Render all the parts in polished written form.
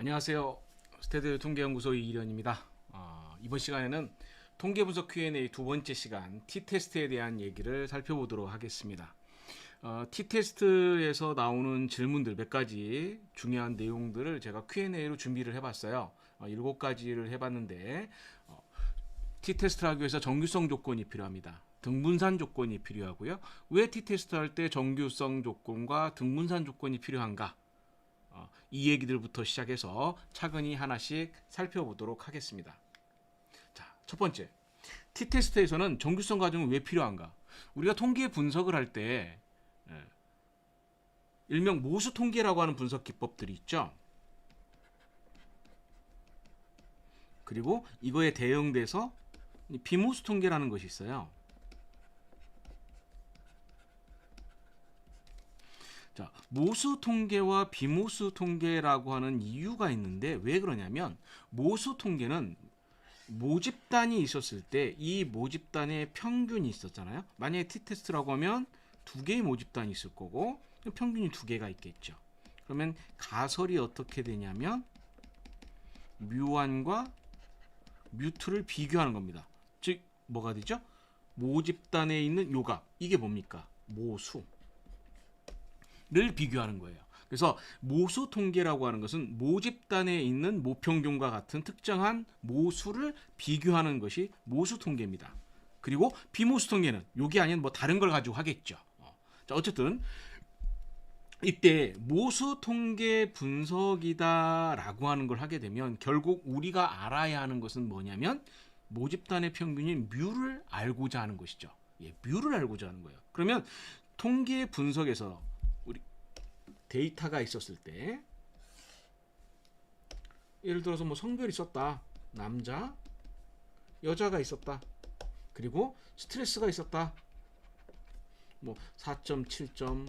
안녕하세요. 스테드 통계연구소 이일현입니다. 이번 시간에는 통계 분석 Q&A 두 번째 시간 T테스트에 대한 얘기를 살펴보도록 하겠습니다. T테스트에서 나오는 질문들 몇 가지 중요한 내용들을 제가 Q&A로 준비를 해봤어요. 7가지를 해봤는데 T테스트를 하기 위해서 정규성 조건이 필요합니다. 등분산 조건이 필요하고요. 왜 T테스트 할 때 정규성 조건과 등분산 조건이 필요한가? 이 얘기들부터 시작해서 차근히 하나씩 살펴보도록 하겠습니다. 자, 첫 번째, T테스트에서는 정규성 과정은 왜 필요한가? 우리가 통계 분석을 할 때 일명 모수 통계라고 하는 분석 기법들이 있죠. 그리고 이거에 대응돼서 비모수 통계라는 것이 있어요. 자, 모수 통계와 비모수 통계라고 하는 이유가 있는데 왜 그러냐면 모수 통계는 모집단이 있었을 때 이 모집단의 평균이 있었잖아요. 만약에 T테스트라고 하면 두 개의 모집단이 있을 거고 평균이 두 개가 있겠죠. 그러면 가설이 어떻게 되냐면 뮤1과 뮤2를 비교하는 겁니다. 즉 뭐가 되죠? 모집단에 있는 요값, 이게 뭡니까? 모수 를 비교하는 거예요. 그래서 모수 통계라고 하는 것은 모집단에 있는 모평균과 같은 특정한 모수를 비교하는 것이 모수 통계입니다. 그리고 비모수 통계는 요게 아닌 뭐 다른 걸 가지고 하겠죠. 자, 어쨌든 이때 모수 통계 분석이다라고 하는 걸 하게 되면 결국 우리가 알아야 하는 것은 뭐냐면 모집단의 평균인 뮤를 알고자 하는 것이죠. 뮤를 알고자 하는 거예요. 그러면 통계 분석에서 데이터가 있었을 때 예를 들어서 뭐 성별이 있었다, 남자, 여자가 있었다, 그리고 스트레스가 있었다, 뭐 4.7점,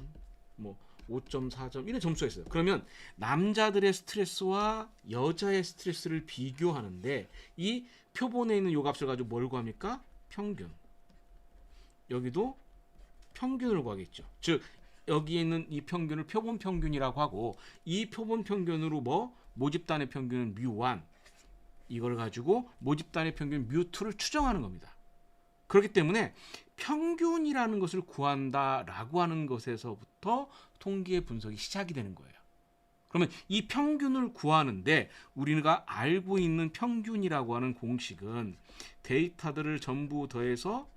뭐 5.4점 이런 점수가 있어요. 그러면 남자들의 스트레스와 여자의 스트레스를 비교하는데 이 표본에 있는 요 값을 가지고 뭘 구합니까? 평균. 여기도 평균을 구하겠죠. 즉 여기에 있는 이 평균을 표본 평균이라고 하고 이 표본 평균으로 뭐 모집단의 평균은 뮤1 이걸 가지고 모집단의 평균 뮤2를 추정하는 겁니다. 그렇기 때문에 평균이라는 것을 구한다라고 하는 것에서부터 통계 분석이 시작이 되는 거예요. 그러면 이 평균을 구하는데 우리가 알고 있는 평균이라고 하는 공식은 데이터들을 전부 더해서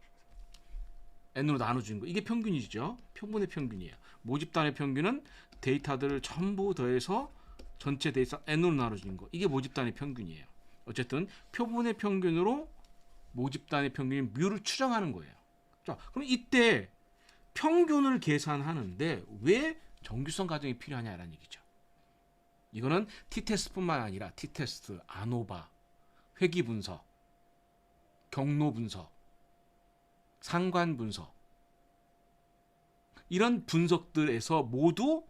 n으로 나눠주는 거. 이게 평균이죠. 표본의 평균이에요. 모집단의 평균은 데이터들을 전부 더해서 전체 데이터 n으로 나눠주는 거. 이게 모집단의 평균이에요. 어쨌든 표본의 평균으로 모집단의 평균인 뮤를 추정하는 거예요. 자, 그럼 이때 평균을 계산하는데 왜 정규성 과정이 필요하냐라는 얘기죠. 이거는 T테스트뿐만 아니라 T테스트, 아노바, 회귀 분석, 경로 분석, 상관 분석 이런 분석들에서 모두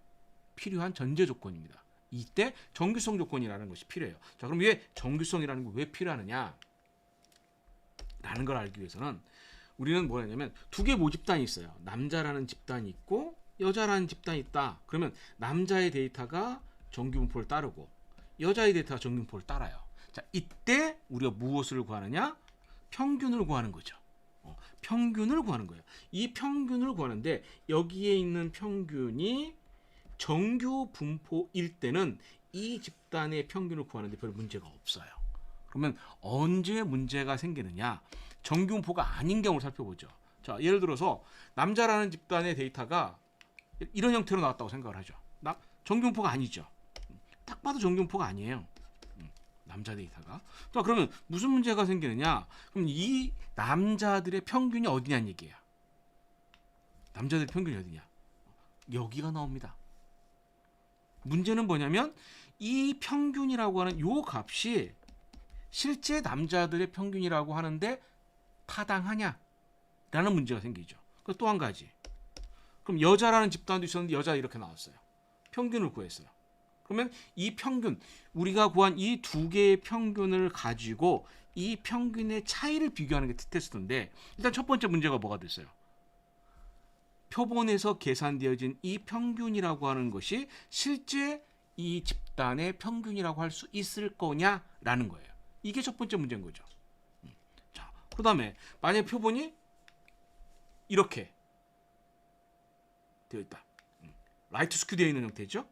필요한 전제 조건입니다. 이때 정규성 조건이라는 것이 필요해요. 자, 그럼 왜 정규성이라는 게 왜 필요하느냐? 라는 걸 알기 위해서는 우리는 뭐냐면 두 개 모집단이 있어요. 남자라는 집단이 있고 여자라는 집단이 있다. 그러면 남자의 데이터가 정규분포를 따르고 여자의 데이터가 정규분포를 따라요. 자, 이때 우리가 무엇을 구하느냐? 평균을 구하는 거죠. 평균을 구하는 거예요. 이 평균을 구하는데 여기에 있는 평균이 정규 분포일 때는 이 집단의 평균을 구하는데 별 문제가 없어요. 그러면 언제 문제가 생기느냐? 정규 분포가 아닌 경우를 살펴보죠. 자, 예를 들어서 남자라는 집단의 데이터가 이런 형태로 나왔다고 생각을 하죠. 정규 분포가 아니죠. 딱 봐도 정규 분포가 아니에요. 남자 데이터가. 자, 그러면 무슨 문제가 생기느냐? 그럼 이 남자들의 평균이 어디냐는 얘기예요. 남자들의 평균이 어디냐? 여기가 나옵니다. 문제는 뭐냐면 이 평균이라고 하는 요 값이 실제 남자들의 평균이라고 하는데 타당하냐? 라는 문제가 생기죠. 또 한 가지. 그럼 여자라는 집단도 있었는데 여자 이렇게 나왔어요. 평균을 구했어요. 그러면 이 평균, 우리가 구한 이 두 개의 평균을 가지고 이 평균의 차이를 비교하는 게 T테스트인데 일단 첫 번째 문제가 뭐가 됐어요? 표본에서 계산되어진 이 평균이라고 하는 것이 실제 이 집단의 평균이라고 할 수 있을 거냐라는 거예요. 이게 첫 번째 문제인 거죠. 자, 그다음에 만약 표본이 이렇게 되어 있다. 라이트 스큐 되어 있는 형태죠.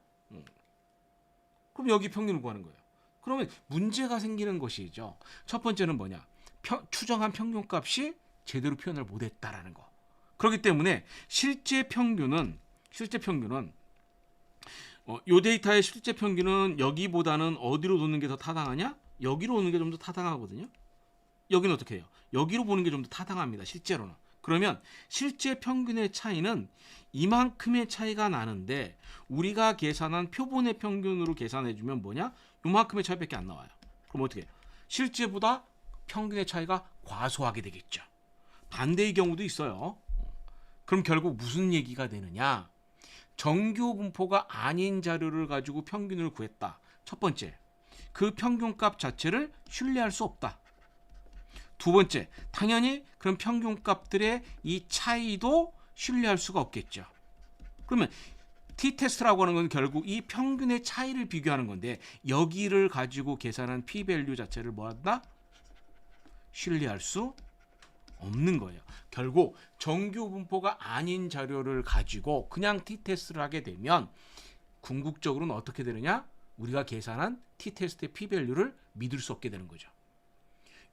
그럼 여기 평균을 구하는 거예요. 그러면 문제가 생기는 것이죠. 첫 번째는 뭐냐? 추정한 평균값이 제대로 표현을 못했다라는 거. 그렇기 때문에 실제 평균은 요 데이터의 실제 평균은 여기보다는 어디로 놓는 게 더 타당하냐? 여기로 오는 게 좀 더 타당하거든요. 여기는 어떻게 해요? 여기로 보는 게 좀 더 타당합니다. 실제로는. 그러면 실제 평균의 차이는 이만큼의 차이가 나는데 우리가 계산한 표본의 평균으로 계산해주면 뭐냐? 요만큼의 차이밖에 안 나와요. 그럼 어떻게 해요? 실제보다 평균의 차이가 과소하게 되겠죠. 반대의 경우도 있어요. 그럼 결국 무슨 얘기가 되느냐? 정규 분포가 아닌 자료를 가지고 평균을 구했다. 첫 번째, 그 평균값 자체를 신뢰할 수 없다. 두 번째, 당연히 그런 평균값들의 이 차이도 신뢰할 수가 없겠죠. 그러면 t-테스트라고 하는 건 결국 이 평균의 차이를 비교하는 건데 여기를 가지고 계산한 p-밸류 자체를 뭐한다? 신뢰할 수 없는 거예요. 결국 정규 분포가 아닌 자료를 가지고 그냥 t-테스트를 하게 되면 궁극적으로는 어떻게 되느냐? 우리가 계산한 t-테스트의 p-밸류를 믿을 수 없게 되는 거죠.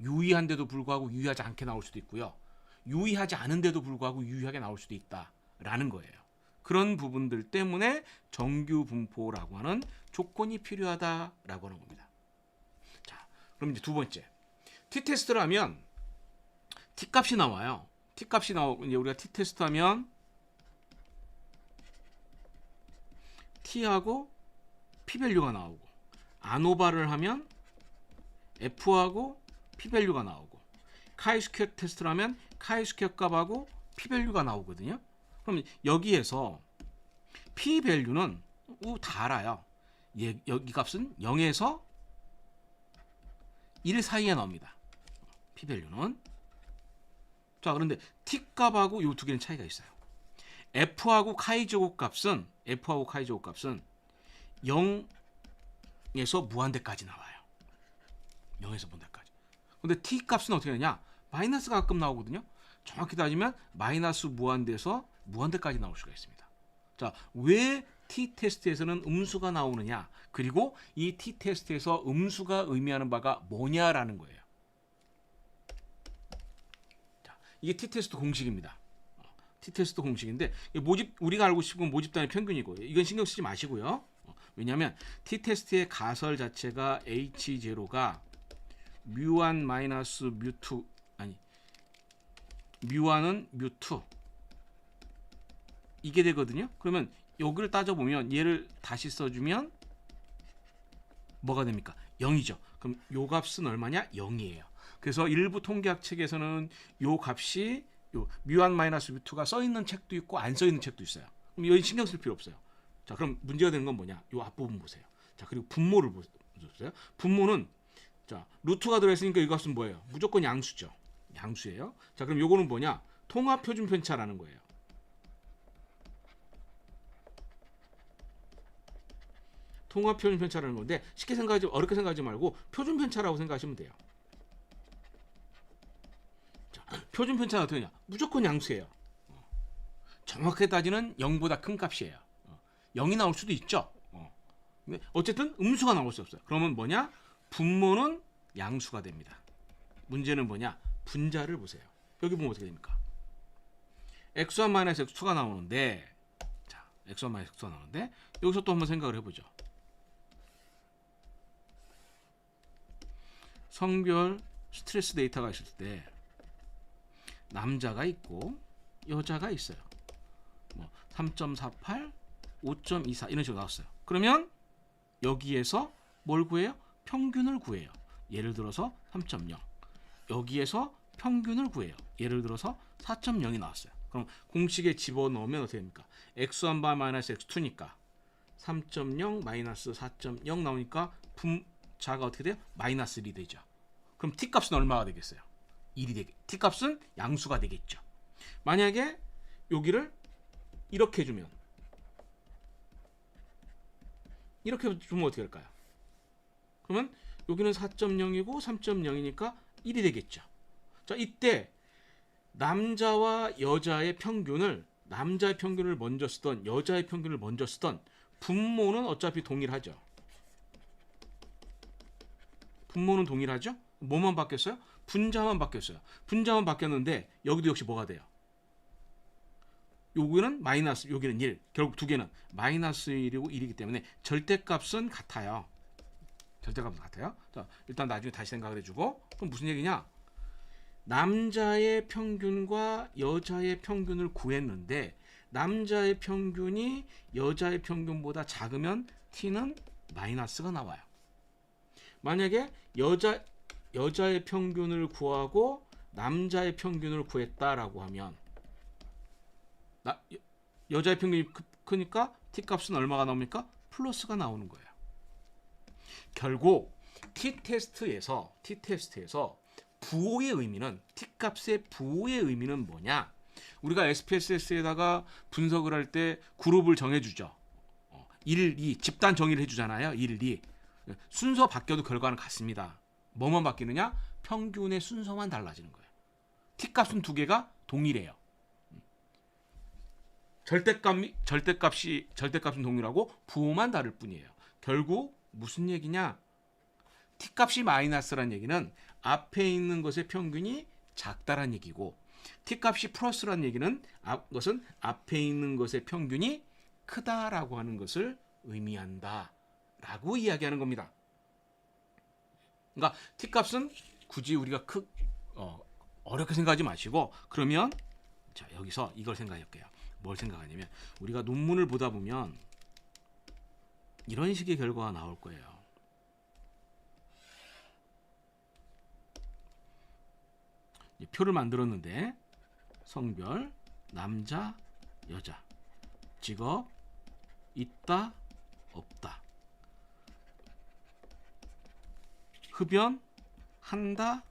유의한데도 불구하고 유의하지 않게 나올 수도 있고요. 유의하지 않은데도 불구하고 유의하게 나올 수도 있다라는 거예요. 그런 부분들 때문에 정규 분포라고 하는 조건이 필요하다라고 하는 겁니다. 자, 그럼 이제 두 번째. t-테스트를 하면 t-값이 나와요. t-값이 나오고 이제 우리가 t-테스트 하면 t하고 p-밸류가 나오고 아노바를 하면 f하고 p-밸류가 나오고 카이-스퀘어 테스트를 하면 카이-스퀘어 값하고 p-밸류가 나오거든요. 그럼 여기에서 p-밸류는 다 알아요. 여기 값은 0에서 1 사이에 나옵니다. p-밸류는. 자, 그런데 t 값하고 이 두 개는 차이가 있어요. f하고 카이-제곱 값은 0에서 무한대까지 나와요. 0에서 무한대까지. 근데 t 값은 어떻게 되냐? 마이너스가 가끔 나오거든요. 정확히 따지면 마이너스 무한대에서 무한대까지 나올 수가 있습니다. 자, 왜 t-테스트에서는 음수가 나오느냐? 그리고 이 t-테스트에서 음수가 의미하는 바가 뭐냐라는 거예요. 자, 이게 t-테스트 공식입니다. t-테스트 공식인데 우리가 알고 싶은 모집단의 평균이고 이건 신경 쓰지 마시고요. 왜냐하면 t-테스트의 가설 자체가 h0가 뮤1 마이너스 뮤2 아니 뮤1은 뮤2 이게 되거든요. 그러면 여기를 따져보면 얘를 다시 써주면 뭐가 됩니까? 0이죠. 그럼 요 값은 얼마냐? 0이에요. 그래서 일부 통계학 책에서는 요 값이 요 뮤1 마이너스 뮤2가 써있는 책도 있고 안 써있는 책도 있어요. 그럼 여기 신경 쓸 필요 없어요. 자, 그럼 문제가 되는 건 뭐냐? 요 앞부분 보세요. 자, 그리고 분모를 보세요. 분모는 자, 루트가 들어있으니까 이 값은 뭐예요? 무조건 양수죠. 양수예요. 자, 그럼 요거는 뭐냐? 통합 표준 편차라는 거예요. 통합 표준 편차라는 건데 쉽게 생각하지 어렵게 생각하지 말고 표준 편차라고 생각하시면 돼요. 자, 표준 편차는 어떻게 되냐? 무조건 양수예요. 정확하게 따지는 0보다 큰 값이에요. 0이 나올 수도 있죠. 근데 어쨌든 음수가 나올 수 없어요. 그러면 뭐냐? 분모는 양수가 됩니다. 문제는 뭐냐? 분자를 보세요. 여기 보면 어떻게 됩니까? x1 마이너스 x2가 나오는데 자, x1 마이너스 x2가 나오는데 여기서 또 한번 생각을 해보죠. 성별 스트레스 데이터가 있을 때 남자가 있고 여자가 있어요. 뭐 3.48, 5.24 이런 식으로 나왔어요. 그러면 여기에서 뭘 구해요? 평균을 구해요. 예를 들어서 3.0. 여기에서 평균을 구해요. 예를 들어서 4.0이 나왔어요. 그럼 공식에 집어넣으면 어떻게 됩니까? x1바 마이너스 x2니까 3.0 마이너스 4.0 나오니까 분자가 어떻게 돼요? 마이너스 1이 되죠. 그럼 t값은 얼마가 되겠어요? 1이 되겠. t값은 양수가 되겠죠. 만약에 여기를 이렇게 해주면 이렇게 주면 어떻게 할까요? 그러면 여기는 4.0이고 3.0이니까 1이 되겠죠. 자, 이때 남자의 평균을 먼저 쓰던 여자의 평균을 먼저 쓰던 분모는 어차피 동일하죠. 분모는 동일하죠. 뭐만 바뀌었어요? 분자만 바뀌었어요. 분자만 바뀌었는데 여기도 역시 뭐가 돼요? 여기는 마이너스, 여기는 1. 결국 두 개는 마이너스 1이고 1이기 때문에 절대값은 같아요. 절대값은 같아요. 자, 일단 나중에 다시 생각을 해주고, 그럼 무슨 얘기냐? 남자의 평균과 여자의 평균을 구했는데 남자의 평균이 여자의 평균보다 작으면 t는 마이너스가 나와요. 만약에 여자의 평균을 구하고 남자의 평균을 구했다라고 하면 여자의 평균이 크니까 t 값은 얼마가 나옵니까? 플러스가 나오는 거예요. 결국 t-테스트에서 부호의 의미는 t값의 부호의 의미는 뭐냐? 우리가 SPSS에다가 분석을 할 때 그룹을 정해주죠. 1, 2 집단 정의를 해주잖아요. 1, 2 순서 바뀌어도 결과는 같습니다. 뭐만 바뀌느냐? 평균의 순서만 달라지는 거예요. t값은 두 개가 동일해요. 절대값은 동일하고 부호만 다를 뿐이에요. 결국 무슨 얘기냐? t값이 마이너스란 얘기는 앞에 있는 것의 평균이 작다란 얘기고 t값이 플러스란 얘기는 그것은 앞에 있는 것의 평균이 크다라고 하는 것을 의미한다라고 이야기하는 겁니다. 그러니까 t값은 굳이 우리가 어렵게 생각하지 마시고 그러면 자 여기서 이걸 생각해 볼게요. 뭘 생각하냐면 우리가 논문을 보다 보면 이런 식의 결과가 나올 거예요. 표를 만들었는데 성별, 남자, 여자, 직업, 있다, 없다, 흡연, 한다,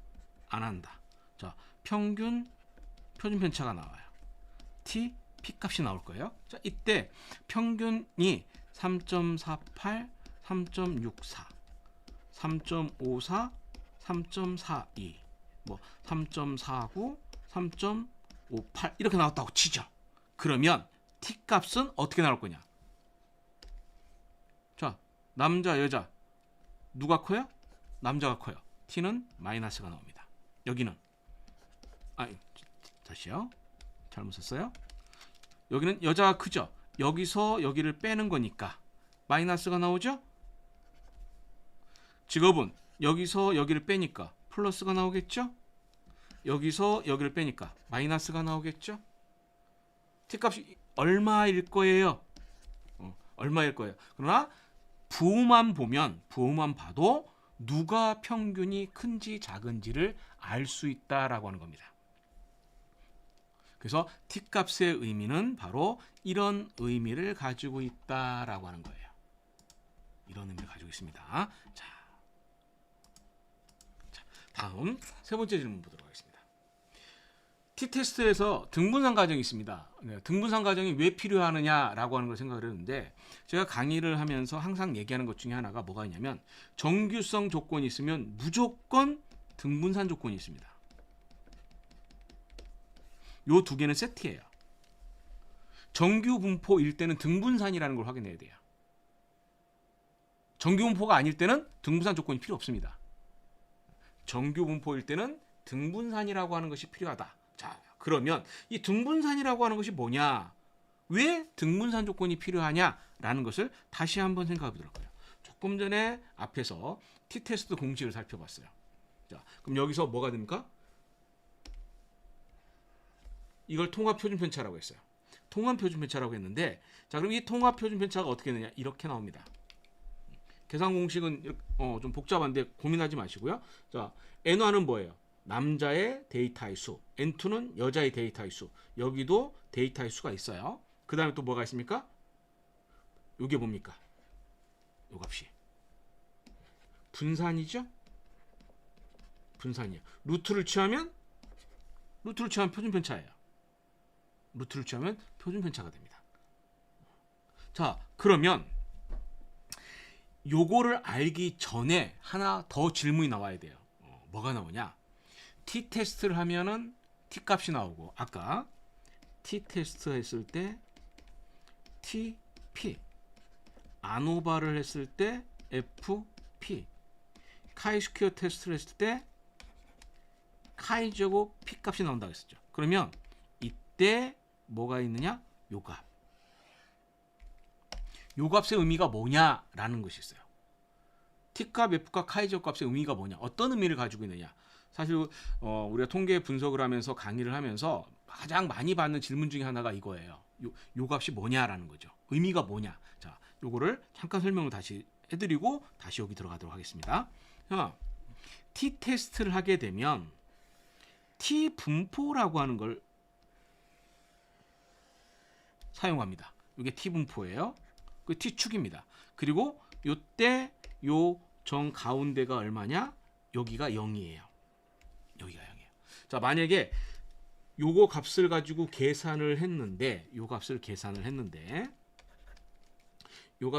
안 한다. 자, 평균, 표준 편차가 나와요. t, p 값이 나올 거예요. 자, 이때 평균이 3.48, 3.64, 3.54, 3.42, 뭐 3.49, 3.58 이렇게 나왔다고 치죠. 그러면 t 값은 어떻게 나올 거냐? 자, 남자, 여자 누가 커요? 남자가 커요. t는 마이너스가 나옵니다. 여기는 다시요. 잘못 썼어요. 여기는 여자가 크죠. 여기서 여기를 빼는 거니까 마이너스가 나오죠. 직업은 여기서 여기를 빼니까 플러스가 나오겠죠. 여기서 여기를 빼니까 마이너스가 나오겠죠. t값이 얼마일 거예요? 얼마일 거예요. 그러나 부호만 봐도 누가 평균이 큰지 작은지를 알 수 있다라고 하는 겁니다. 그래서 t값의 의미는 바로 이런 의미를 가지고 있다라고 하는 거예요. 이런 의미를 가지고 있습니다. 자, 다음 세 번째 질문 보도록 하겠습니다. t-테스트에서 등분산 과정이 있습니다. 등분산 과정이 왜 필요하느냐라고 하는 걸 생각을 했는데 제가 강의를 하면서 항상 얘기하는 것 중에 하나가 뭐가 있냐면 정규성 조건이 있으면 무조건 등분산 조건이 있습니다. 요 두 개는 세트예요. 정규 분포일 때는 등분산이라는 걸 확인해야 돼요. 정규 분포가 아닐 때는 등분산 조건이 필요 없습니다. 정규 분포일 때는 등분산이라고 하는 것이 필요하다. 자, 그러면 이 등분산이라고 하는 것이 뭐냐? 왜 등분산 조건이 필요하냐라는 것을 다시 한번 생각해 보도록 해요. 조금 전에 앞에서 t-테스트 공식을 살펴봤어요. 자, 그럼 여기서 뭐가 됩니까? 이걸 통합표준편차라고 했어요. 통합표준편차라고 했는데 자, 그럼 이 통합표준편차가 어떻게 되느냐? 이렇게 나옵니다. 계산 공식은 좀 복잡한데 고민하지 마시고요. 자, N1은 뭐예요? 남자의 데이터의 수, N2는 여자의 데이터의 수. 여기도 데이터의 수가 있어요. 그 다음에 또 뭐가 있습니까? 이게 뭡니까? 요 값이 분산이죠? 분산이에요. 루트를 취하면 표준편차예요. 루트를 취하면 표준편차가 됩니다. 자, 그러면 요거를 알기 전에 하나 더 질문이 나와야 돼요. 뭐가 나오냐? t 테스트를 하면은 t 값이 나오고, 아까 t 테스트 했을 때 tp, 아노바를 했을 때 fp, 카이 스퀘어 테스트를 했을 때 카이 제곱 p 값이 나온다고 했었죠. 그러면 이때 뭐가 있느냐? 요 값. 요 값의 의미가 뭐냐라는 것이 있어요. t값, f값, 카이 제곱 값의 의미가 뭐냐? 어떤 의미를 가지고 있느냐? 사실 우리가 통계 분석을 하면서 강의를 하면서 가장 많이 받는 질문 중에 하나가 이거예요. 요 값이 뭐냐라는 거죠. 의미가 뭐냐? 자, 요거를 잠깐 설명을 다시 해드리고 다시 여기 들어가도록 하겠습니다. t 테스트를 하게 되면 t 분포라고 하는 걸 사용합니다. 이게 t 분포예요. 그 t 축입니다. 그리고 요때 요 정 가운데가 얼마냐? 여기가 0이에요. 여기가 0이에요. 자, 만약에 요거 값을 가지고 계산을 했는데, 요 값을 계산했는데 요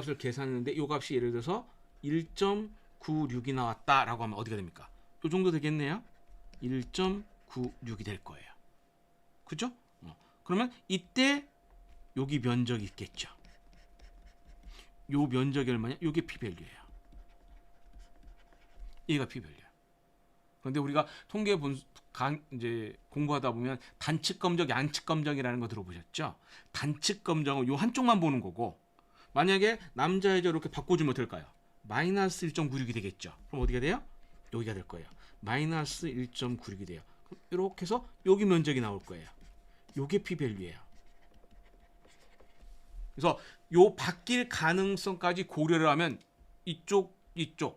값이 예를 들어서 1.96이 나왔다라고 하면 어디가 됩니까? 요 정도 되겠네요. 1.96이 될 거예요. 그죠? 그러면 이때 여기 면적이 있겠죠. 요 면적이 얼마냐? 요게 p-밸류예요. 얘가 p-밸류야. 그런데 우리가 통계 이제 공부하다 보면 단측 검정, 양측 검정이라는 거 들어보셨죠? 단측 검정은 요 한쪽만 보는 거고, 만약에 남자 여자 이렇게 바꿔주면 어떨까요? 마이너스 1.96이 되겠죠. 그럼 어디가 돼요? 여기가 될 거예요. 마이너스 1.96이 돼요. 이렇게 해서 여기 면적이 나올 거예요. 요게 p-밸류예요. 그래서 요 바뀔 가능성까지 고려를 하면 이쪽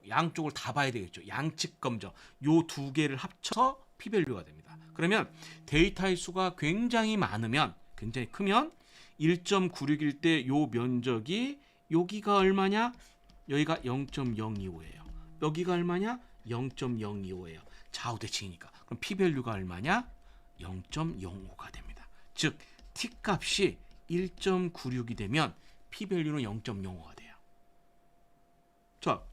양쪽을 다 봐야 되겠죠. 양측 검정 요 두 개를 합쳐서 p-밸류가 됩니다. 그러면 데이터의 수가 굉장히 많으면, 굉장히 크면 1.96일 때 요 면적이 여기가 얼마냐? 여기가 0.025예요. 여기가 얼마냐? 0.025예요. 좌우대칭이니까. 그럼 p-밸류가 얼마냐? 0.05가 됩니다. 즉 t 값이 1.96이 되면 p-밸류는 0.05가 돼요. 자,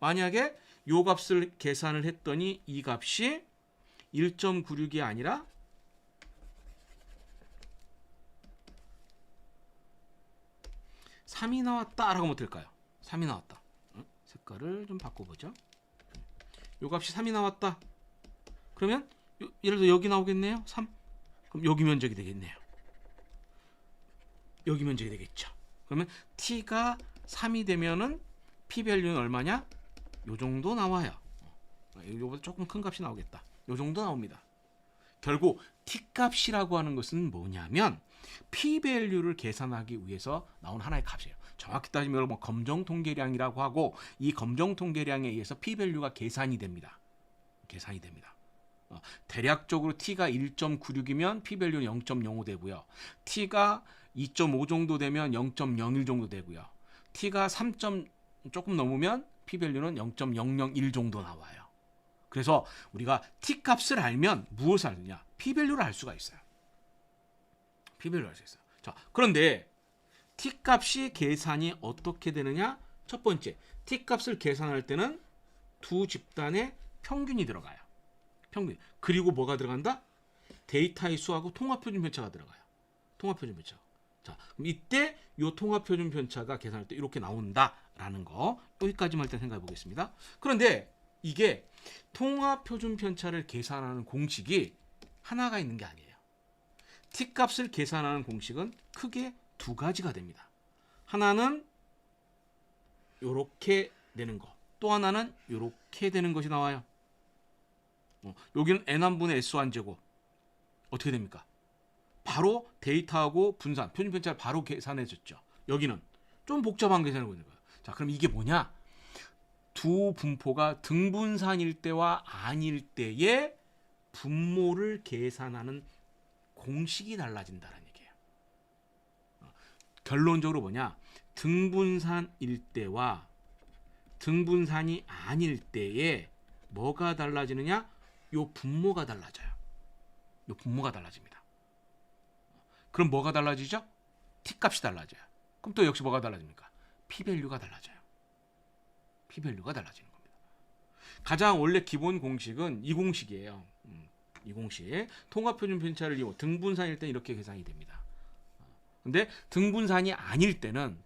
만약에 요 값을 계산을 했더니 이 값이 1.96이 아니라 3이 나왔다라고 하면 어떨까요? 3이 나왔다. 색깔을 좀 바꿔보죠. 요 값이 3이 나왔다. 그러면 예를 들어 여기 나오겠네요. 3. 그럼 여기 면적이 되겠네요. 여기 면적이 되겠죠. 그러면 t가 3이 되면은 p-밸류는 얼마냐? 요 정도 나와요. 이거보다 조금 큰 값이 나오겠다. 요 정도 나옵니다. 결국 t값이라고 하는 것은 뭐냐면 p-밸류를 계산하기 위해서 나온 하나의 값이에요. 정확히 따지면 뭐 검정 통계량이라고 하고, 이 검정 통계량에 의해서 p-밸류가 계산이 됩니다. 대략적으로 t가 1.96이면 p-밸류는 0.05 되고요. t가 2.5 정도 되면 0.01 정도 되고요. t가 3. 조금 넘으면 p-밸류는 0.001 정도 나와요. 그래서 우리가 t 값을 알면 무엇을 알느냐? p-밸류를 알 수가 있어요. p-밸류를 알 수 있어요. 자, 그런데 t 값이 계산이 어떻게 되느냐? 첫 번째, t 값을 계산할 때는 두 집단의 평균이 들어가요. 평균. 그리고 뭐가 들어간다? 데이터의 수하고 통합표준 편차가 들어가요. 통합표준 편차. 자, 그럼 이때 이 통합표준 편차가 계산할 때 이렇게 나온다라는 거, 여기까지만 일단 생각해 보겠습니다. 그런데 이게 통합표준 편차를 계산하는 공식이 하나가 있는 게 아니에요. t 값을 계산하는 공식은 크게 두 가지가 됩니다. 하나는 이렇게 되는 거, 또 하나는 이렇게 되는 것이 나와요. 여기는 n1분의 s1 제곱. 어떻게 됩니까? 바로 데이터하고 분산, 표준 편차를 바로 계산해줬죠. 여기는 좀 복잡한 계산을 보는 거예요. 자, 그럼 이게 뭐냐? 두 분포가 등분산일 때와 아닐 때의 분모를 계산하는 공식이 달라진다는 얘기예요. 결론적으로 뭐냐? 등분산일 때와 등분산이 아닐 때에 뭐가 달라지느냐? 요 분모가 달라져요. 요 분모가 달라집니다. 그럼 뭐가 달라지죠? t 값이 달라져요. 그럼 또 역시 뭐가 달라집니까? p-밸류가 달라져요. P밸류가 달라지는 겁니다. 가장 원래 기본 공식은 이 공식이에요. 이 공식. 통합표준 편차를 이용 등분산일 때 이렇게 계산이 됩니다. 근데 등분산이 아닐 때는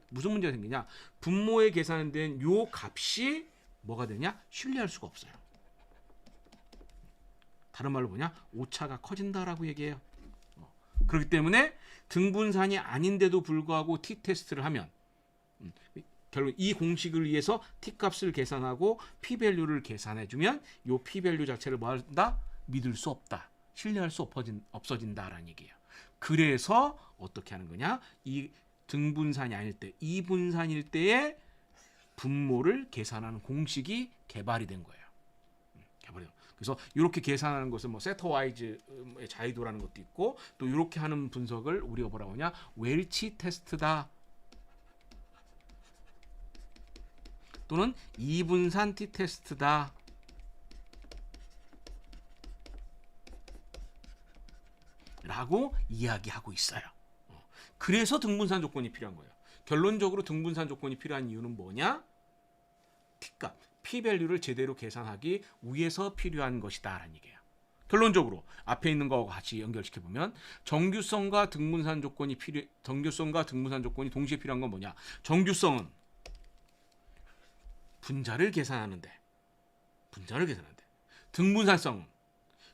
무슨 문제가 생기냐? 분모에 계산된 요 값이 뭐가 되냐? 신뢰할 수가 없어요. 다른 말로 뭐냐? 오차가 커진다라고 얘기해요. 그렇기 때문에 등분산이 아닌데도 불구하고 t-테스트를 하면 결국 이 공식을 위해서 t-값을 계산하고 p-밸류를 계산해주면 이 p-밸류 자체를 뭐 한다? 믿을 수 없다. 신뢰할 수 없어진다라는 얘기예요. 그래서 어떻게 하는 거냐? 이 등분산이 아닐 때, 이분산일 때의 분모를 계산하는 공식이 개발이 된 거예요. 그래서 이렇게 계산하는 것은 뭐 세터 와이즈의 자유도라는 것도 있고 또 이렇게 하는 분석을 우리가 뭐라고 하냐? 웰치 테스트다. 또는 이분산 t 테스트다. 라고 이야기하고 있어요. 그래서 등분산 조건이 필요한 거예요. 결론적으로 등분산 조건이 필요한 이유는 뭐냐? t값, p-밸류를 제대로 계산하기 위해서 필요한 것이다 라는 얘기예요. 결론적으로 앞에 있는 거하고 같이 연결시켜 보면 정규성과 등분산 조건이 동시에 필요한 건 뭐냐? 정규성은 분자를 계산하는데 등분산성은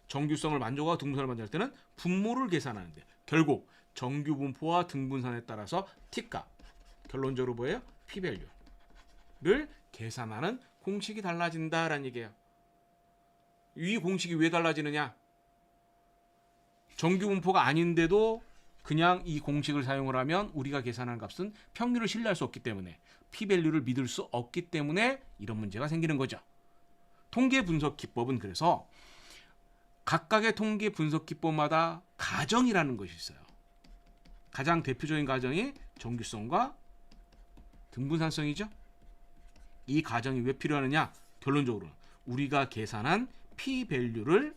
정규성을 만족하고 등분산을 만족할 때는 분모를 계산하는데 결국 정규 분포와 등분산에 따라서 t값, 결론적으로 뭐예요? p-밸류를 계산하는 공식이 달라진다라는 얘기예요. 이 공식이 왜 달라지느냐? 정규 분포가 아닌데도 그냥 이 공식을 사용을 하면 우리가 계산하는 값은 평균을 신뢰할 수 없기 때문에 p-밸류를 믿을 수 없기 때문에 이런 문제가 생기는 거죠. 통계 분석 기법은 그래서 각각의 통계 분석 기법마다 가정이라는 것이 있어요. 가장 대표적인 가정이 정규성과 등분산성이죠. 이 가정이 왜 필요하느냐? 결론적으로 우리가 계산한 p-밸류를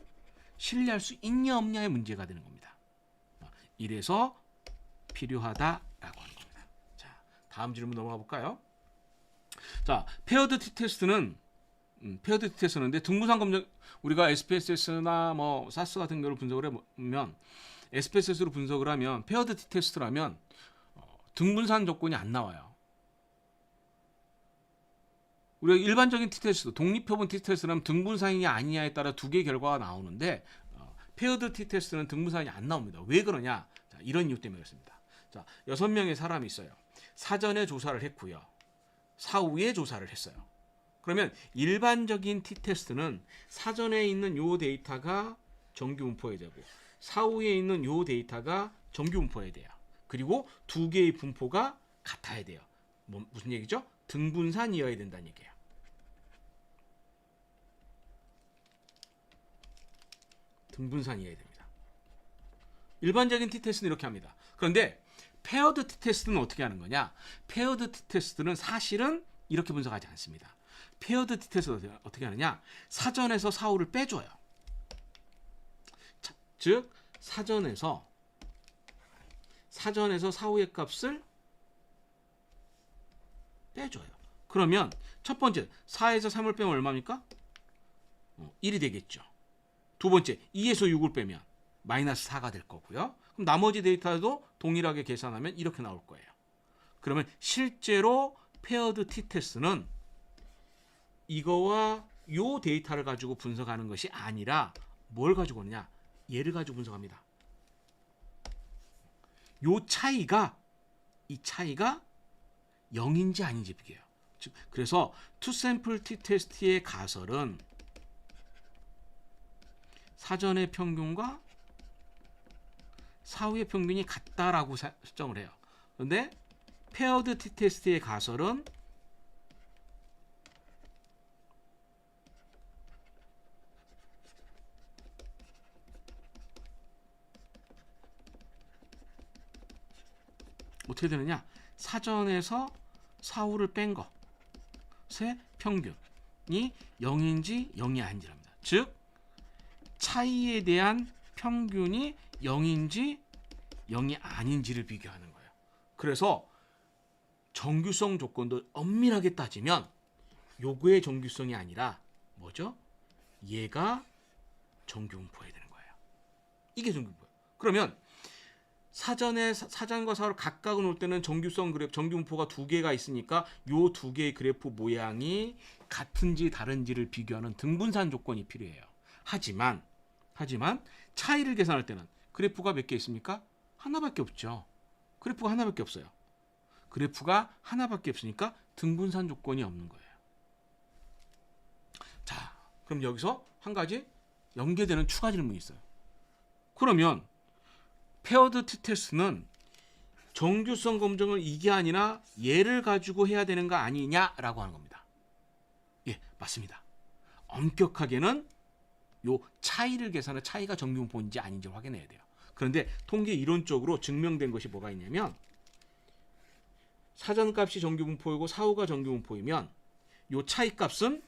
신뢰할 수 있냐 없냐의 문제가 되는 겁니다. 이래서 필요하다라고 하는 겁니다. 자, 다음 질문 넘어가 볼까요? 자, 페어드 t-테스트는 페어드-t-테스트인데 등분산 검정 우리가 SPSS나 뭐 SAS 같은 경우를 분석을 해보면 SPSS로 분석을 하면 페어드 t-테스트라면 등분산 조건이 안 나와요. 우리가 일반적인 t-테스트, 독립표본 t-테스트라면 등분산이냐 아니냐에 따라 두 개의 결과가 나오는데 페어드 t-테스트는 등분산이 안 나옵니다. 왜 그러냐? 자, 이런 이유 때문에 그렇습니다. 자, 6명의 사람이 있어요. 사전에 조사를 했고요. 사후에 조사를 했어요. 그러면 일반적인 t-테스트는 사전에 있는 요 데이터가 정규 분포해야 되고 사후에 있는 요 데이터가 정규 분포해야 돼요. 그리고 두 개의 분포가 같아야 돼요. 무슨 얘기죠? 등분산이어야 된다는 얘기예요. 등분산이어야 됩니다. 일반적인 t-테스트는 이렇게 합니다. 그런데 페어드 t-테스트는 어떻게 하는 거냐? 페어드 t-테스트는 사실은 이렇게 분석하지 않습니다. 페어드 t-테스트는 어떻게 하느냐? 사전에서 사후를 빼줘요. 즉 사전에서 사후의 값을 빼줘요. 그러면 첫 번째 4에서 3을 빼면 얼마입니까? 1이 되겠죠. 두 번째 2에서 6을 빼면 마이너스 4가 될 거고요. 그럼 나머지 데이터도 동일하게 계산하면 이렇게 나올 거예요. 그러면 실제로 페어드 t-테스트는 이거와 요 데이터를 가지고 분석하는 것이 아니라 뭘 가지고 오느냐? 얘를 가지고 분석합니다. 이 차이가 0인지 아닌지 비교해요. 즉 그래서 투샘플 t-테스트의 가설은 사전의 평균과 사후의 평균이 같다라고 설정을 해요. 그런데 페어드 t-테스트의 가설은 어떻게 되느냐? 사전에서 사후를 뺀 것의 평균이 0인지 0이 아닌지랍니다. 즉 차이에 대한 평균이 0인지 0이 아닌지를 비교하는 거예요. 그래서 정규성 조건도 엄밀하게 따지면 요거의 정규성이 아니라 뭐죠? 얘가 정규분포해야 되는 거예요. 이게 정규분포예요. 그러면 사전과 사후를 각각 놓을 때는 정규성 그래프, 정규분포가 두 개가 있으니까 요 두 개의 그래프 모양이 같은지 다른지를 비교하는 등분산 조건이 필요해요. 하지만 차이를 계산할 때는 그래프가 몇 개 있습니까? 하나밖에 없죠. 그래프가 하나밖에 없어요. 그래프가 하나밖에 없으니까 등분산 조건이 없는 거예요. 자, 그럼 여기서 한 가지 연계되는 추가 질문이 있어요. 그러면 페어드 t-테스트는 정규성 검증을 이게 아니라 얘를 가지고 해야 되는 거 아니냐라고 하는 겁니다. 예, 맞습니다. 엄격하게는 요 차이를 계산해 차이가 정규분포인지 아닌지 확인해야 돼요. 그런데 통계 이론적으로 증명된 것이 뭐가 있냐면 사전값이 정규분포이고 사후가 정규분포이면 요 차이값은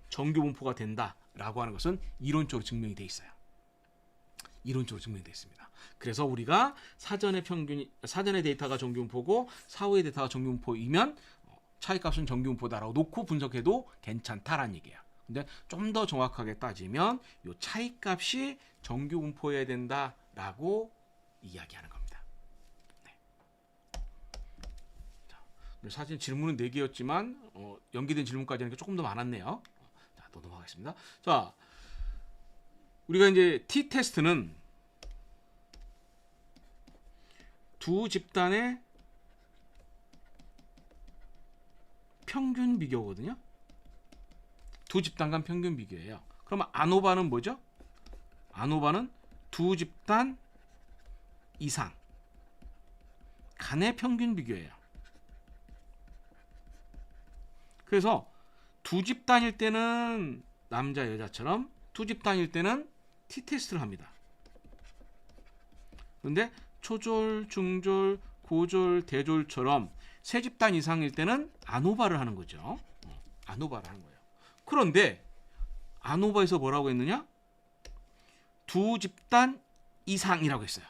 정규분포가 된다라고 하는 것은 이론적으로 증명이 돼 있어요. 이론적으로 증명이 되어 있습니다. 그래서 우리가 사전의 데이터가 정규분포고 사후의 데이터가 정규분포이면 차이값은 정규분포다라고 놓고 분석해도 괜찮다라는 얘기예요. 근데 좀 더 정확하게 따지면 이 차이값이 정규분포해야 된다라고 이야기하는 겁니다. 네. 자, 사실 질문은 4개였지만 연계된 질문까지 하는 게 조금 더 많았네요. 자, 또 넘어가겠습니다. 자, 우리가 이제 t-테스트는 두 집단의 평균 비교거든요. 두 집단 간 평균 비교예요. 그러면 아노바는 뭐죠? 아노바는 두 집단 이상 간의 평균 비교예요. 그래서 두 집단일 때는 남자 여자처럼 두 집단일 때는 t-테스트를 합니다. 그런데 초졸, 중졸, 고졸, 대졸처럼 세 집단 이상일 때는 아노바를 하는 거죠. 아노바를 하는 거예요. 그런데 아노바에서 뭐라고 했느냐? 두 집단 이상이라고 했어요.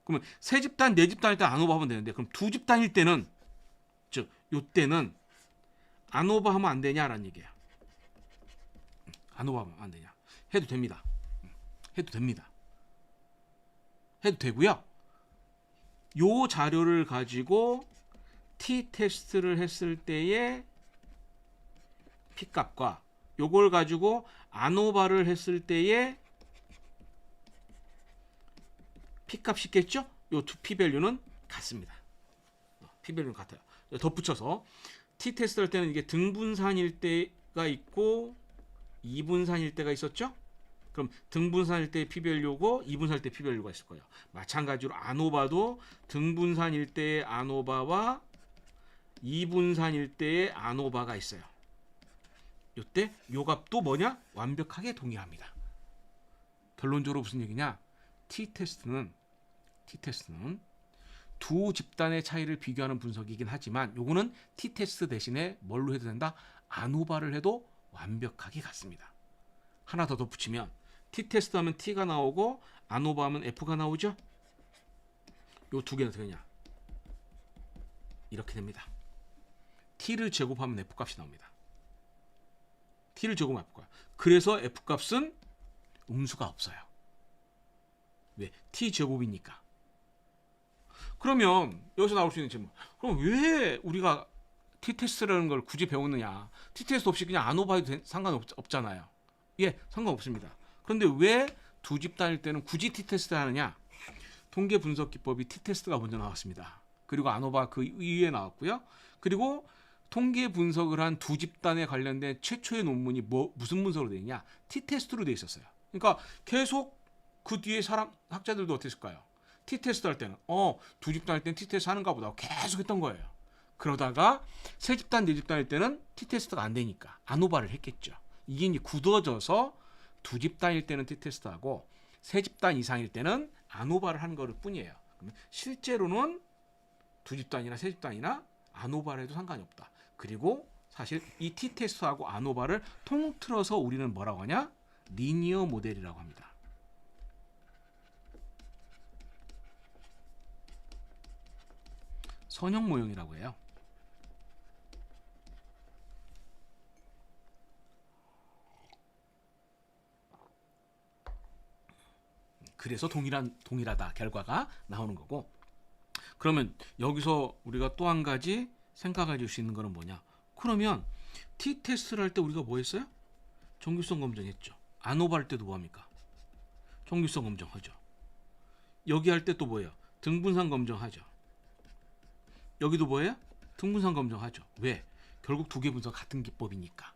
그러면 세 집단, 네 집단일 때 아노바 하면 되는데 그럼 두 집단일 때는 즉 요때는 아노바 하면 안 되냐라는 얘기예요. 아노바 하면 안 되냐? 해도 됩니다. 해도 됩니다. 해도 되고요. 요 자료를 가지고 t-테스트를 했을 때의 P값과 요걸 가지고 아노바를 했을 때의 P값이 있겠죠? 요 두 P밸류는 같습니다. P밸류는 같아요. 덧붙여서 t-테스트 할 때는 이게 등분산일 때가 있고 이분산일 때가 있었죠? 그럼 등분산일 때 P밸류고 이분산일 때 P밸류가 있을 거예요. 마찬가지로 아노바도 등분산일 때의 아노바와 이분산일 때의 아노바가 있어요. 이때 요 값도 뭐냐? 완벽하게 동일합니다. 결론적으로 무슨 얘기냐? t-테스트는 두 집단의 차이를 비교하는 분석이긴 하지만 요거는 t-테스트 대신에 뭘로 해도 된다? 아노바를 해도 완벽하게 같습니다. 하나 더 덧붙이면 t-테스트 하면 t가 나오고 아노바 하면 f가 나오죠? 요 두 개는 어떻게 되냐? 이렇게 됩니다. t를 제곱하면 f값이 나옵니다. t를 제곱하면 f값. 그래서 f값은 음수가 없어요. 왜? t제곱이니까. 그러면 여기서 나올 수 있는 질문. 그럼 왜 우리가 t-테스트라는 걸 굳이 배우느냐? t-테스트 없이 그냥 아노바 해도 상관없잖아요. 예, 상관없습니다. 그런데 왜 두 집단일 때는 굳이 t-테스트 하느냐? 통계 분석 기법이 t-테스트가 먼저 나왔습니다. 그리고 아노바 그 이후에 나왔고요. 그리고 통계 분석을 한 두 집단에 관련된 최초의 논문이 무슨 문서로 되어 있냐? t-테스트로 되어 있었어요. 그러니까 계속 그 뒤에 학자들도 어떻게 했을까요? t-테스트 할 때는 두 집단 할 때는 t-테스트 하는가 보다 계속 했던 거예요. 그러다가 세 집단, 네 집단일 때는 t-테스트가 안 되니까 아노바를 했겠죠. 이게 이제 굳어져서 두 집단일 때는 t-테스트하고 세 집단 이상일 때는 아노바를 하는 거를 뿐이에요. 그러면 실제로는 두 집단이나 세 집단이나 아노바를 해도 상관이 없다. 그리고 사실 이 t-테스트하고 아노바를 통틀어서 우리는 뭐라고 하냐? 리니어 모델이라고 합니다. 선형 모형이라고 해요. 그래서 동일하다 결과가 나오는 거고. 그러면 여기서 우리가 또 한 가지 생각해 줄 수 있는 거는 뭐냐? 그러면 t-테스트를 할 때 우리가 뭐 했어요? 정규성 검증했죠. 아노바 할 때도 뭐 합니까? 정규성 검증하죠. 여기 할 때 또 뭐예요? 등분상 검증하죠. 여기도 뭐예요? 등분상 검증하죠. 왜? 결국 두 개 분석 같은 기법이니까.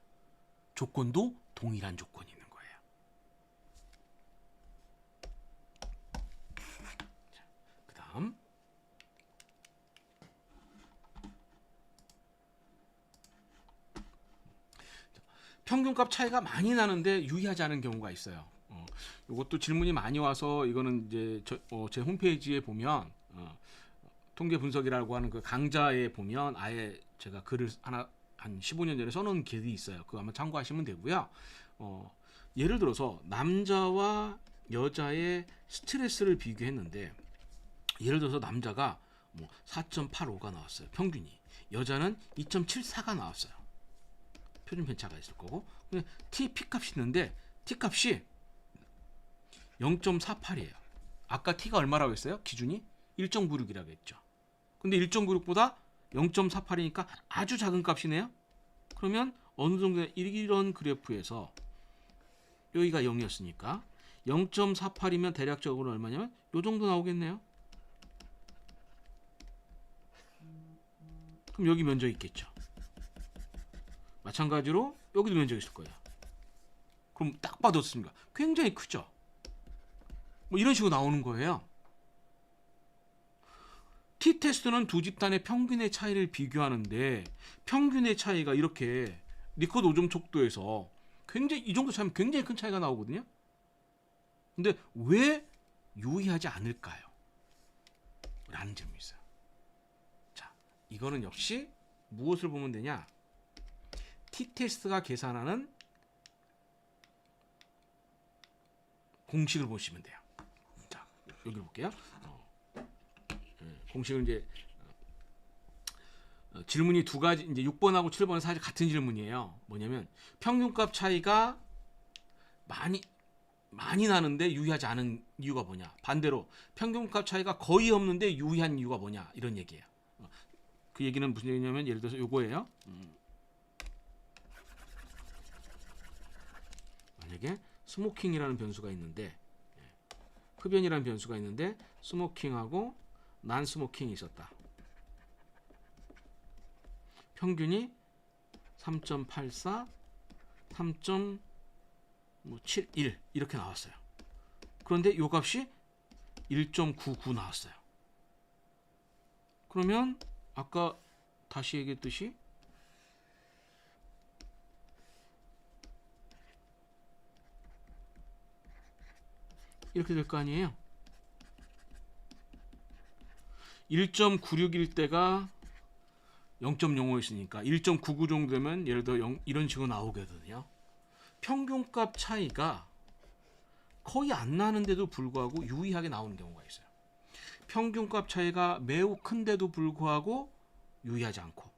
조건도 동일한 조건이 있는 거예요. 자, 그다음 평균값 차이가 많이 나는데 유의하지 않은 경우가 있어요. 이것도 질문이 많이 와서 이거는 이제 제 홈페이지에 보면 통계 분석이라고 하는 그 강좌에 보면 아예 제가 글을 하나 한 15년 전에 써놓은 글이 있어요. 그거 한번 참고하시면 되고요. 예를 들어서 남자와 여자의 스트레스를 비교했는데 예를 들어서 남자가 뭐 4.85가 나왔어요. 평균이. 여자는 2.74가 나왔어요. 표준 편차가 있을 거고. 근데 P 값이 있는데 T 값이 0.48이에요. 아까 T가 얼마라고 했어요? 기준이 1.96이라고 했죠. 근데 1.96보다 0.48이니까 아주 작은 값이네요. 그러면 어느 정도 이런 그래프에서 여기가 0이었으니까 0.48이면 대략적으로 얼마냐면 이 정도 나오겠네요. 그럼 여기 면적 있겠죠. 마찬가지로 여기도 면적이 있을 거예요. 그럼 딱 봐도 어떻습니까? 굉장히 크죠. 뭐 이런 식으로 나오는 거예요. t-테스트는 두 집단의 평균의 차이를 비교하는데 평균의 차이가 이렇게 리커드 오점 척도에서 굉장히 이 정도 차이면 굉장히 큰 차이가 나오거든요. 근데 왜 유의하지 않을까요? 라는 질문이 있어요. 자, 이거는 역시 무엇을 보면 되냐? t-테스트가 계산하는 공식을 보시면 돼요. 자, 여기를 볼게요. 공식은 이제 질문이 두 가지, 이제 6번하고 7번은 사실 같은 질문이에요. 뭐냐면 평균값 차이가 많이 나는데 유의하지 않은 이유가 뭐냐? 반대로 평균값 차이가 거의 없는데 유의한 이유가 뭐냐? 이런 얘기예요. 그 얘기는 무슨 얘기냐면 예를 들어서 요거예요. 만약에 스모킹이라는 변수가 있는데 흡연이라는 변수가 있는데 스모킹하고 난 스모킹이 있었다. 평균이 3.84, 3.71 이렇게 나왔어요. 그런데 이 값이 1.99 나왔어요. 그러면 아까 다시 얘기했듯이 이렇게 될 거 아니에요. 1.96일 때가 0.05였으니까 1.99 정도 되면 예를 들어 이런 식으로 나오거든요. 평균값 차이가 거의 안 나는데도 불구하고 유의하게 나오는 경우가 있어요. 평균값 차이가 매우 큰데도 불구하고 유의하지 않고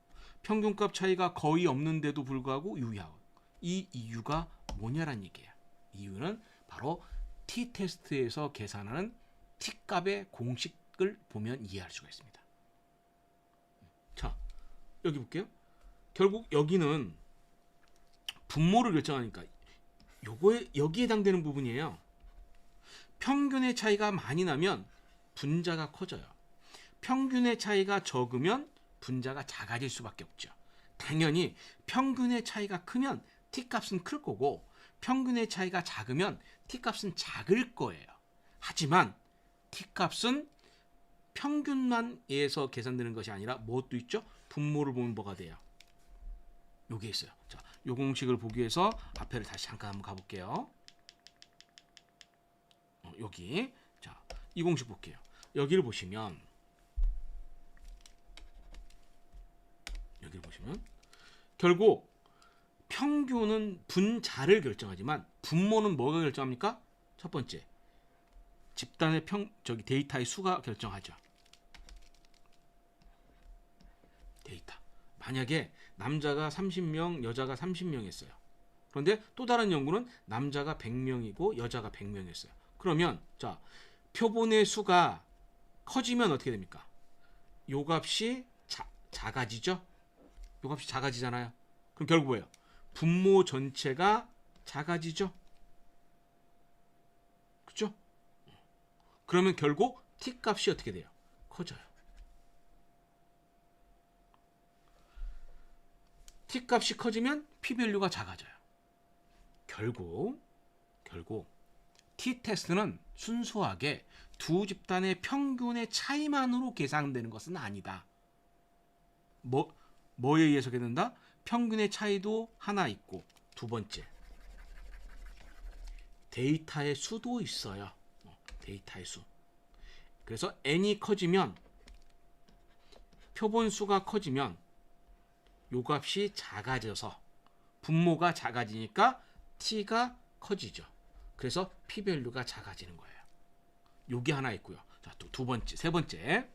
평균값 차이가 거의 없는데도 불구하고 유의하고 이 이유가 뭐냐란 얘기예요. 이유는 바로 t-테스트에서 계산하는 t값의 공식을 보면 이해할 수가 있습니다. 자, 여기 볼게요. 결국 여기는 분모를 결정하니까 요거에 여기에 해당되는 부분이에요. 평균의 차이가 많이 나면 분자가 커져요. 평균의 차이가 적으면 분자가 작아질 수밖에 없죠. 당연히 평균의 차이가 크면 t값은 클 거고 평균의 차이가 작으면 t값은 작을 거예요. 하지만 t값은 평균만에서 계산되는 것이 아니라 무엇도 있죠? 분모를 보면 뭐가 돼요? 요게 있어요. 자, 요 공식을 보기 위해서 앞에를 다시 잠깐 한번 가볼게요. 여기 자, 이 공식 볼게요. 여기를 보시면 결국 평균은 분자를 결정하지만 분모는 뭐가 결정합니까? 첫 번째 집단의 데이터의 수가 결정하죠. 데이터. 만약에 남자가 30명, 여자가 30명이었어요. 그런데 또 다른 연구는 남자가 100명이고 여자가 100명이었어요. 그러면 자, 표본의 수가 커지면 어떻게 됩니까? 요 값이 작아지죠? 요 값이 작아지잖아요. 그럼 결국 뭐예요? 분모 전체가 작아지죠? 그렇죠? 그러면 결국 t 값이 어떻게 돼요? 커져요. t 값이 커지면 p 밸류가 작아져요. 결국 t 테스트는 순수하게 두 집단의 평균의 차이만으로 계산되는 것은 아니다. 뭐에 의해서 계산된다? 평균의 차이도 하나 있고, 두 번째 데이터의 수도 있어요. 데이터의 수. 그래서 n이 커지면, 표본 수가 커지면 요 값이 작아져서 분모가 작아지니까 t가 커지죠. 그래서 p 밸류가 작아지는 거예요. 요게 하나 있고요. 자, 또 세 번째.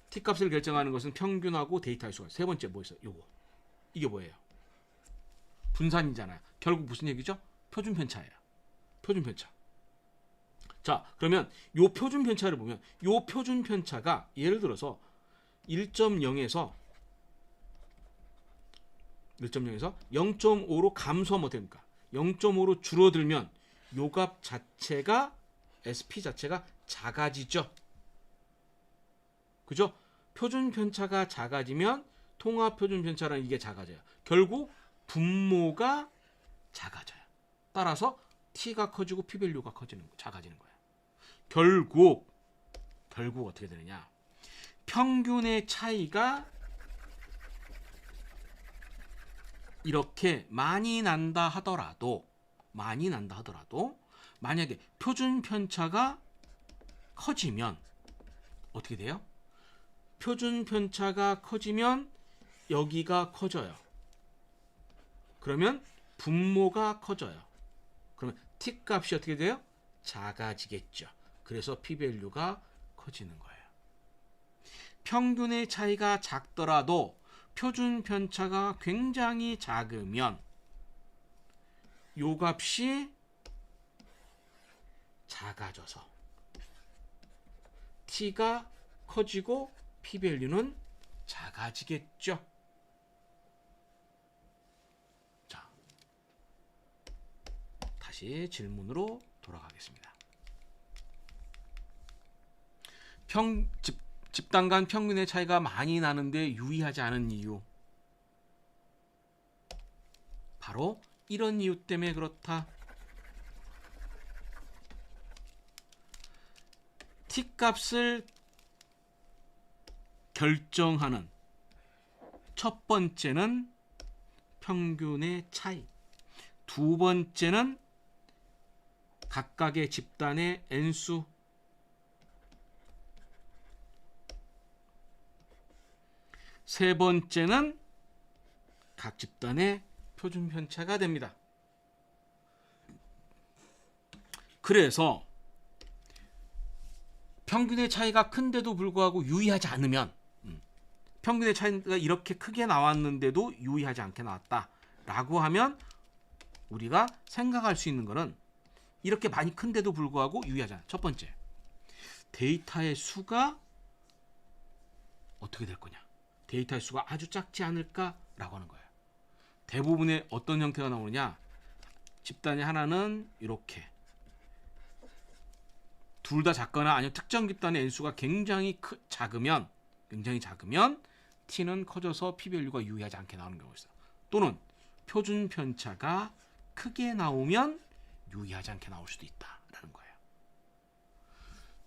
t 값을 결정하는 것은 평균하고 데이터의 수가. 세 번째 뭐 있어요? 요거. 이게 뭐예요? 분산이잖아요. 결국 무슨 얘기죠? 표준 편차예요. 표준 편차. 자, 그러면 요 표준 편차를 보면, 요 표준 편차가 예를 들어서 1.0에서 0.5로 감소하면 어떻게 됩니까? 0.5로 줄어들면 요 값 자체가, SP 자체가 작아지죠. 그죠? 표준 편차가 작아지면 통합 표준 편차라는 이게 작아져요. 결국 분모가 작아져요. 따라서 t가 커지고 p 밸류가 작아지는 거예요. 결국 어떻게 되느냐? 평균의 차이가 이렇게 많이 난다 하더라도 만약에 표준 편차가 커지면 어떻게 돼요? 표준 편차가 커지면 여기가 커져요. 그러면 분모가 커져요. 그러면 t 값이 어떻게 돼요? 작아지겠죠. 그래서 p 밸류가 커지는 거예요. 평균의 차이가 작더라도 표준 편차가 굉장히 작으면 요 값이 작아져서 t가 커지고 p 밸류는 작아지겠죠. 자, 다시 질문으로 돌아가겠습니다. 집단 간 평균의 차이가 많이 나는데 유의하지 않은 이유, 바로 이런 이유 때문에 그렇다. t 값을 결정하는 첫 번째는 평균의 차이, 두 번째는 각각의 집단의 n수, 세 번째는 각 집단의 표준 편차가 됩니다. 그래서 평균의 차이가 큰데도 불구하고 유의하지 않으면, 평균의 차이가 이렇게 크게 나왔는데도 유의하지 않게 나왔다라고 하면 우리가 생각할 수 있는 거는 이렇게 많이 큰데도 불구하고 유의하지 않아. 첫 번째, 데이터의 수가 어떻게 될 거냐? 데이터의 수가 아주 작지 않을까라고 하는 거예요. 대부분의 어떤 형태가 나오느냐? 집단이 하나는 이렇게, 둘 다 작거나 아니면 특정 집단의 n수가 굉장히 작으면 t는 커져서 p 밸류가 유의하지 않게 나오는 경우가 있어요. 또는 표준 편차가 크게 나오면 유의하지 않게 나올 수도 있다라는 거예요.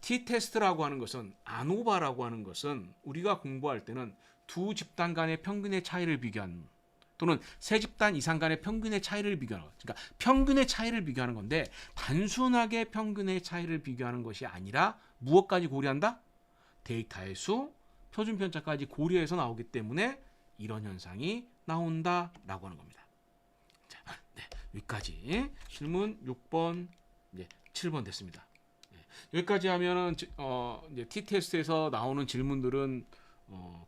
t 테스트라고 하는 것은, 아노바라고 하는 것은 우리가 공부할 때는 두 집단 간의 평균의 차이를 비교하는, 또는 세 집단 이상 간의 평균의 차이를 비교하는 것. 그러니까 평균의 차이를 비교하는 건데, 단순하게 평균의 차이를 비교하는 것이 아니라 무엇까지 고려한다? 데이터의 수, 표준 편차까지 고려해서 나오기 때문에 이런 현상이 나온다라고 하는 겁니다. 자, 네, 여기까지 질문 6번, 7번 됐습니다. 여기까지 하면은 이제 T-테스트에서 나오는 질문들은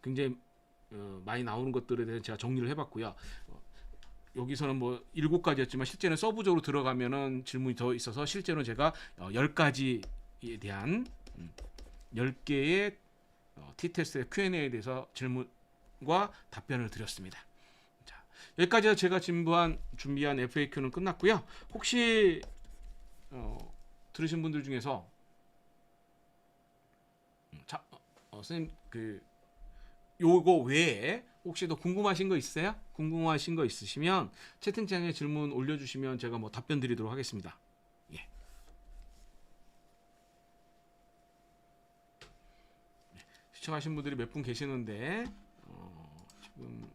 굉장히 많이 나오는 것들에 대해서 제가 정리를 해봤고요. 여기서는 뭐 7가지였지만 실제는 서브적으로 들어가면은 질문이 더 있어서 실제로 제가 10가지 대한 10개의 T테스트의 Q&A에 대해서 질문과 답변을 드렸습니다. 자, 여기까지 제가 준비한 FAQ는 끝났고요. 혹시 들으신 분들 중에서 선생님 요거 외에 혹시 더 궁금하신 거 있으세요? 궁금하신 거 있으시면 채팅창에 질문 올려주시면 제가 뭐 답변 드리도록 하겠습니다. 예. 시청하신 분들이 몇 분 계시는데 지금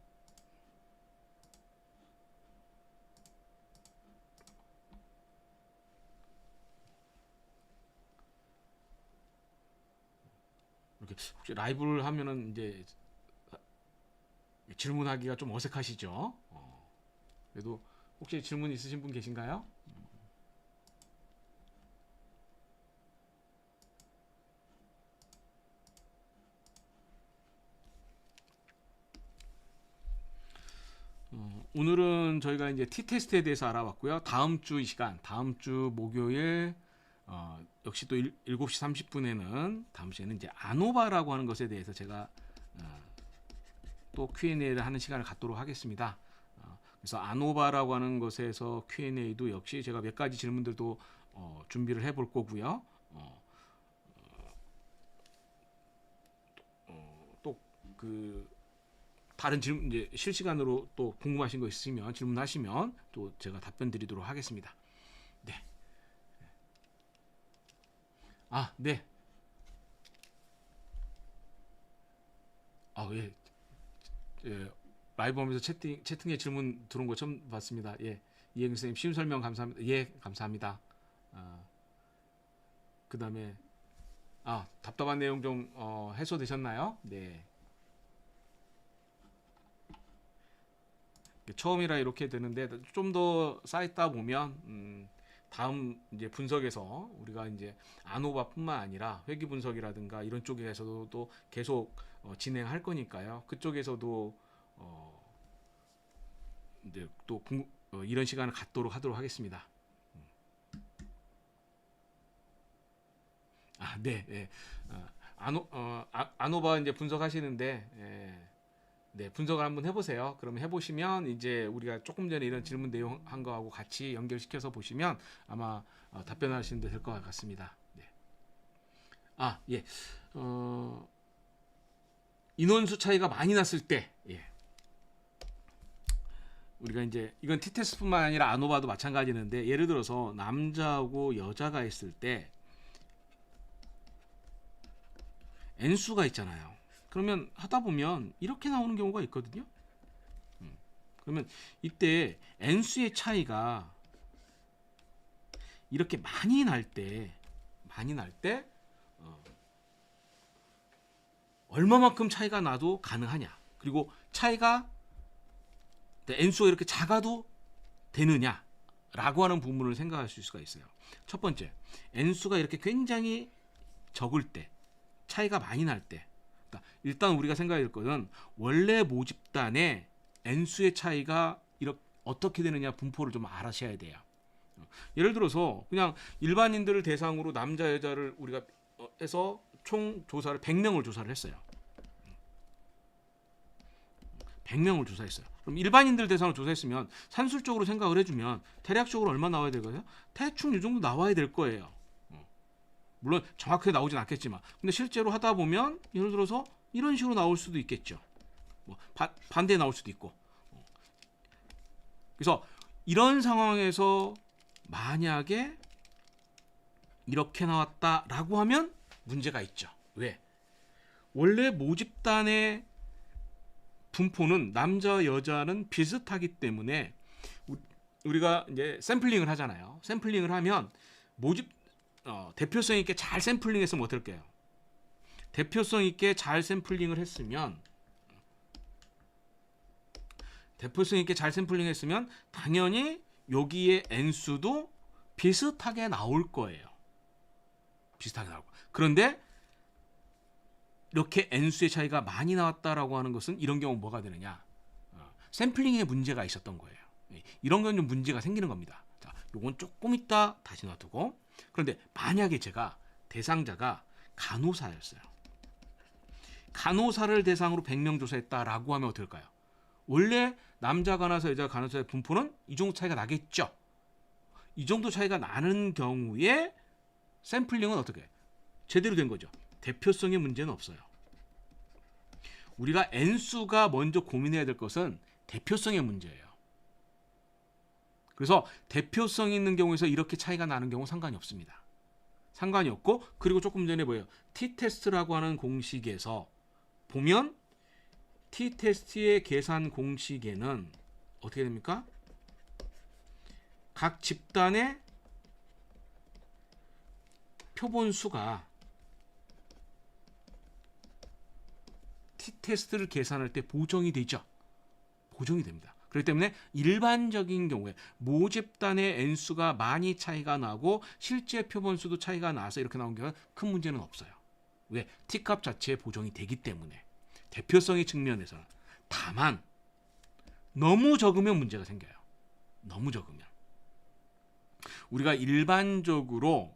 이렇게 혹시 라이브를 하면은 이제 질문하기가 좀 어색하시죠? 그래도 혹시 질문 있으신 분 계신가요? 오늘은 저희가 이제 T테스트에 대해서 알아봤고요. 다음 주 이 시간, 다음 주 목요일 역시 또 7시 30분에는 다음 시간에는 이제 아노바라고 하는 것에 대해서 제가 또 Q&A를 하는 시간을 갖도록 하겠습니다. 그래서 아노바라고 하는 것에서 Q&A도 역시 제가 몇 가지 질문들도 준비를 해볼 거고요. 또 다른 질문 이제 실시간으로 또 궁금하신 거 있으시면 질문하시면 또 제가 답변 드리도록 하겠습니다. 네. 네. 예. 예. 라이브 하면서 채팅에 질문 들어온 거 처음 봤습니다. 예. 이혜경 선생님 쉬운 설명 감사합니다. 예, 감사합니다. 그다음에 답답한 내용 좀 해소되셨나요? 네. 처음이라 이렇게 되는데 좀 더 쌓이다 보면 다음 이제 분석에서 우리가 이제 아노바뿐만 아니라 회귀 분석이라든가 이런 쪽에서도 또 계속 진행할 거니까요. 그쪽에서도 이제 또 이런 시간을 갖도록 하도록 하겠습니다. 네. 예. 아노바 이제 분석하시는데 네, 분석을 한번 해보세요. 그러면 해보시면 이제 우리가 조금 전에 이런 질문 내용 한 거하고 같이 연결시켜서 보시면 아마 답변하시는 데 될 것 같습니다. 네. 예. 인원수 차이가 많이 났을 때, 예. 우리가 이제 이건 T테스트뿐만 아니라 아노바도 마찬가지인데 예를 들어서 남자하고 여자가 있을 때 N수가 있잖아요. 그러면 하다 보면 이렇게 나오는 경우가 있거든요. 그러면 이때 N수의 차이가 이렇게 많이 날 때 얼마만큼 차이가 나도 가능하냐? 그리고 차이가 N수가 이렇게 작아도 되느냐라고 하는 부분을 생각하실 수가 있어요. 첫 번째, N수가 이렇게 굉장히 적을 때, 차이가 많이 날 때, 일단 우리가 생각할 것은 원래 모집단의 N수의 차이가 이렇게 어떻게 되느냐 분포를 좀 알아셔야 돼요. 예를 들어서 그냥 일반인들을 대상으로 남자 여자를 우리가 해서 총 조사를 100명을 조사를 했어요. 100명을 조사했어요. 그럼 일반인들 대상으로 조사했으면 산술적으로 생각을 해주면 대략적으로 얼마 나와야 되거든요. 대충 이 정도 나와야 될 거예요. 물론 정확하게 나오진 않겠지만, 근데 실제로 하다 보면 예를 들어서 이런 식으로 나올 수도 있겠죠. 반대에 나올 수도 있고. 그래서 이런 상황에서 만약에 이렇게 나왔다라고 하면 문제가 있죠. 왜? 원래 모집단의 분포는 남자 여자는 비슷하기 때문에 우리가 이제 샘플링을 하잖아요. 샘플링을 하면 모집 대표성 있게 잘 샘플링했으면 어떨까요? 대표성 있게 잘 샘플링을 했으면 당연히 여기에 N수도 비슷하게 나올 거예요. 비슷하게 나올 거예요. 그런데 이렇게 N수의 차이가 많이 나왔다라고 하는 것은 이런 경우 뭐가 되느냐? 샘플링에 문제가 있었던 거예요. 이런 건 좀 문제가 생기는 겁니다. 자, 요건 조금 있다 다시 놔두고. 그런데 만약에 제가 대상자가 간호사였어요. 간호사를 대상으로 100명 조사했다라고 하면 어떨까요? 원래 남자 간호사, 여자 간호사의 분포는 이 정도 차이가 나겠죠. 이 정도 차이가 나는 경우에 샘플링은 어떻게? 제대로 된 거죠. 대표성의 문제는 없어요. 우리가 N수가 먼저 고민해야 될 것은 대표성의 문제예요. 그래서 대표성이 있는 경우에서 이렇게 차이가 나는 경우 상관이 없습니다. 상관이 없고, 그리고 조금 전에 뭐예요? t-테스트라고 하는 공식에서 보면 t-테스트의 계산 공식에는 어떻게 됩니까? 각 집단의 표본수가 t-테스트를 계산할 때 보정이 되죠. 보정이 됩니다. 그렇기 때문에 일반적인 경우에 모집단의 N수가 많이 차이가 나고 실제 표본수도 차이가 나서 이렇게 나온 경우는 큰 문제는 없어요. 왜? T값 자체에 보정이 되기 때문에. 대표성의 측면에서는. 다만 너무 적으면 문제가 생겨요. 너무 적으면. 우리가 일반적으로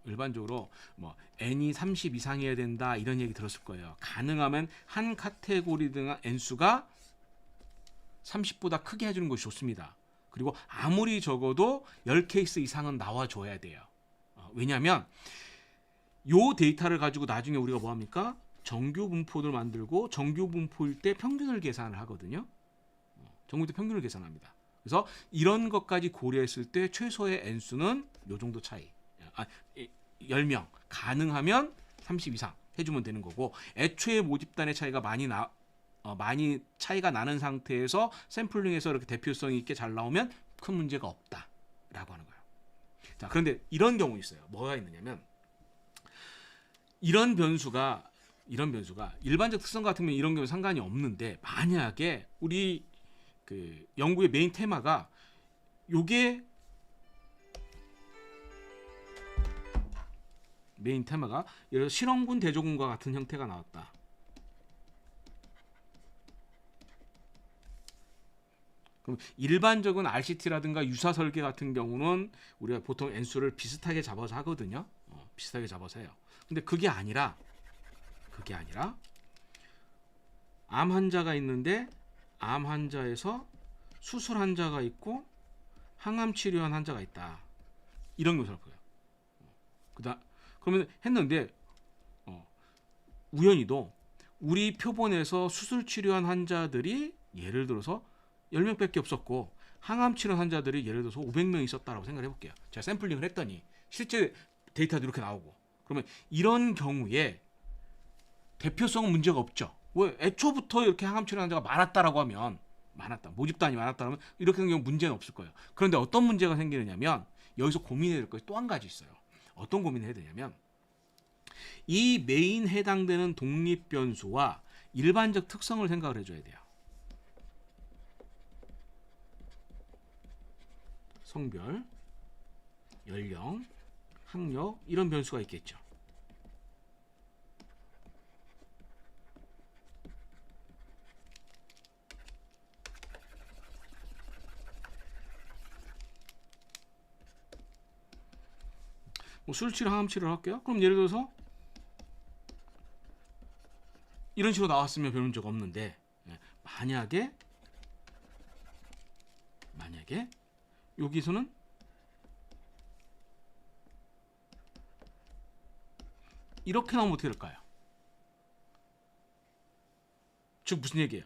뭐 N이 30 이상이어야 된다 이런 얘기 들었을 거예요. 가능하면 한 카테고리 등 N수가 30보다 크게 해주는 것이 좋습니다. 그리고 아무리 적어도 10케이스 이상은 나와줘야 돼요. 왜냐하면 요 데이터를 가지고 나중에 우리가 뭐합니까? 정규 분포를 만들고 정규 분포일 때 평균을 계산을 하거든요. 정규 때 평균을 계산합니다. 그래서 이런 것까지 고려했을 때 최소의 N수는 요 정도 차이. 10명. 가능하면 30 이상 해주면 되는 거고, 애초에 모집단의 차이가 많이 차이가 나는 상태에서 샘플링에서 이렇게 대표성이 있게 잘 나오면 큰 문제가 없다라고 하는 거예요. 자, 그런데 이런 경우 있어요. 뭐가 있느냐면 이런 변수가 일반적 특성 같으면 이런 경우 상관이 없는데, 만약에 우리 그 연구의 메인 테마가 요게 메인 테마가 예를 들어 실험군 대조군과 같은 형태가 나왔다. 그럼 일반적인 RCT라든가 유사 설계 같은 경우는 우리가 보통 N수를 비슷하게 잡아서 하거든요. 비슷하게 잡아서 해요. 근데 그게 아니라 암 환자가 있는데 암 환자에서 수술 환자가 있고 항암 치료한 환자가 있다. 이런 것을 보여요. 그러면 했는데 우연히도 우리 표본에서 수술 치료한 환자들이 예를 들어서 10명밖에 없었고 항암 치료한 환자들이 예를 들어서 500명 있었다라고 생각을 해볼게요. 제가 샘플링을 했더니 실제 데이터도 이렇게 나오고, 그러면 이런 경우에 대표성은 문제가 없죠. 왜? 애초부터 이렇게 항암 치료 환자가 많았다라고 하면 모집단이 많았다면 이렇게 된 경우 문제는 없을 거예요. 그런데 어떤 문제가 생기느냐면 여기서 고민해야 될 것이 또 한 가지 있어요. 어떤 고민을 해야 되냐면 이 메인 해당되는 독립 변수와 일반적 특성을 생각을 해줘야 돼요. 성별, 연령, 학력 이런 변수가 있겠죠. 뭐 술치료, 항암치료를 할게요. 그럼 예를 들어서 이런 식으로 나왔으면 별 문제가 없는데, 만약에 여기서는 이렇게 나오면 어떻게 될까요? 즉 무슨 얘기예요?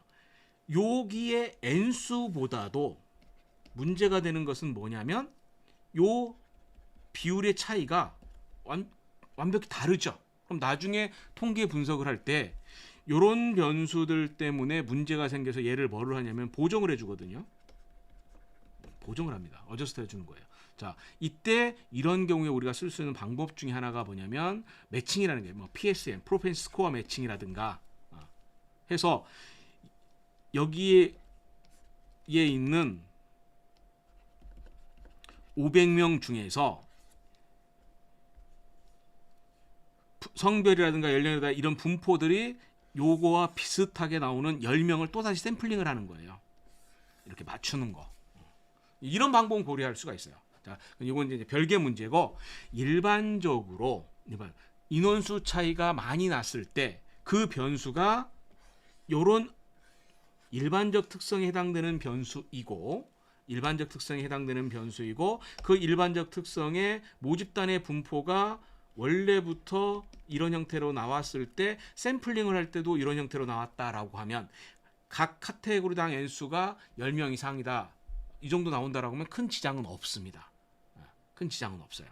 여기에 N수보다도 문제가 되는 것은 뭐냐면 요 비율의 차이가 완벽히 다르죠. 그럼 나중에 통계 분석을 할 때 이런 변수들 때문에 문제가 생겨서 얘를 뭐를 하냐면 보정을 해주거든요. 보정을 합니다. 어저스트 해주는 거예요. 자, 이때 이런 경우에 우리가 쓸 수 있는 방법 중에 하나가 뭐냐면 매칭이라는 게 뭐 PSM, 프로펜시 스코어 매칭이라든가 해서 여기에 있는 500명 중에서 성별이라든가 연령이라든가 이런 분포들이 요거와 비슷하게 나오는 10명을 또다시 샘플링을 하는 거예요. 이렇게 맞추는 거. 이런 방법은 고려할 수가 있어요. 자, 이건 이제 별개 문제고, 일반적으로 인원수 차이가 많이 났을 때 그 변수가 요런 일반적 특성에 해당되는 변수이고 그 일반적 특성의 모집단의 분포가 원래부터 이런 형태로 나왔을 때 샘플링을 할 때도 이런 형태로 나왔다라고 하면 각 카테고리당 N수가 10명 이상이다. 이 정도 나온다라고 하면 큰 지장은 없습니다. 큰 지장은 없어요.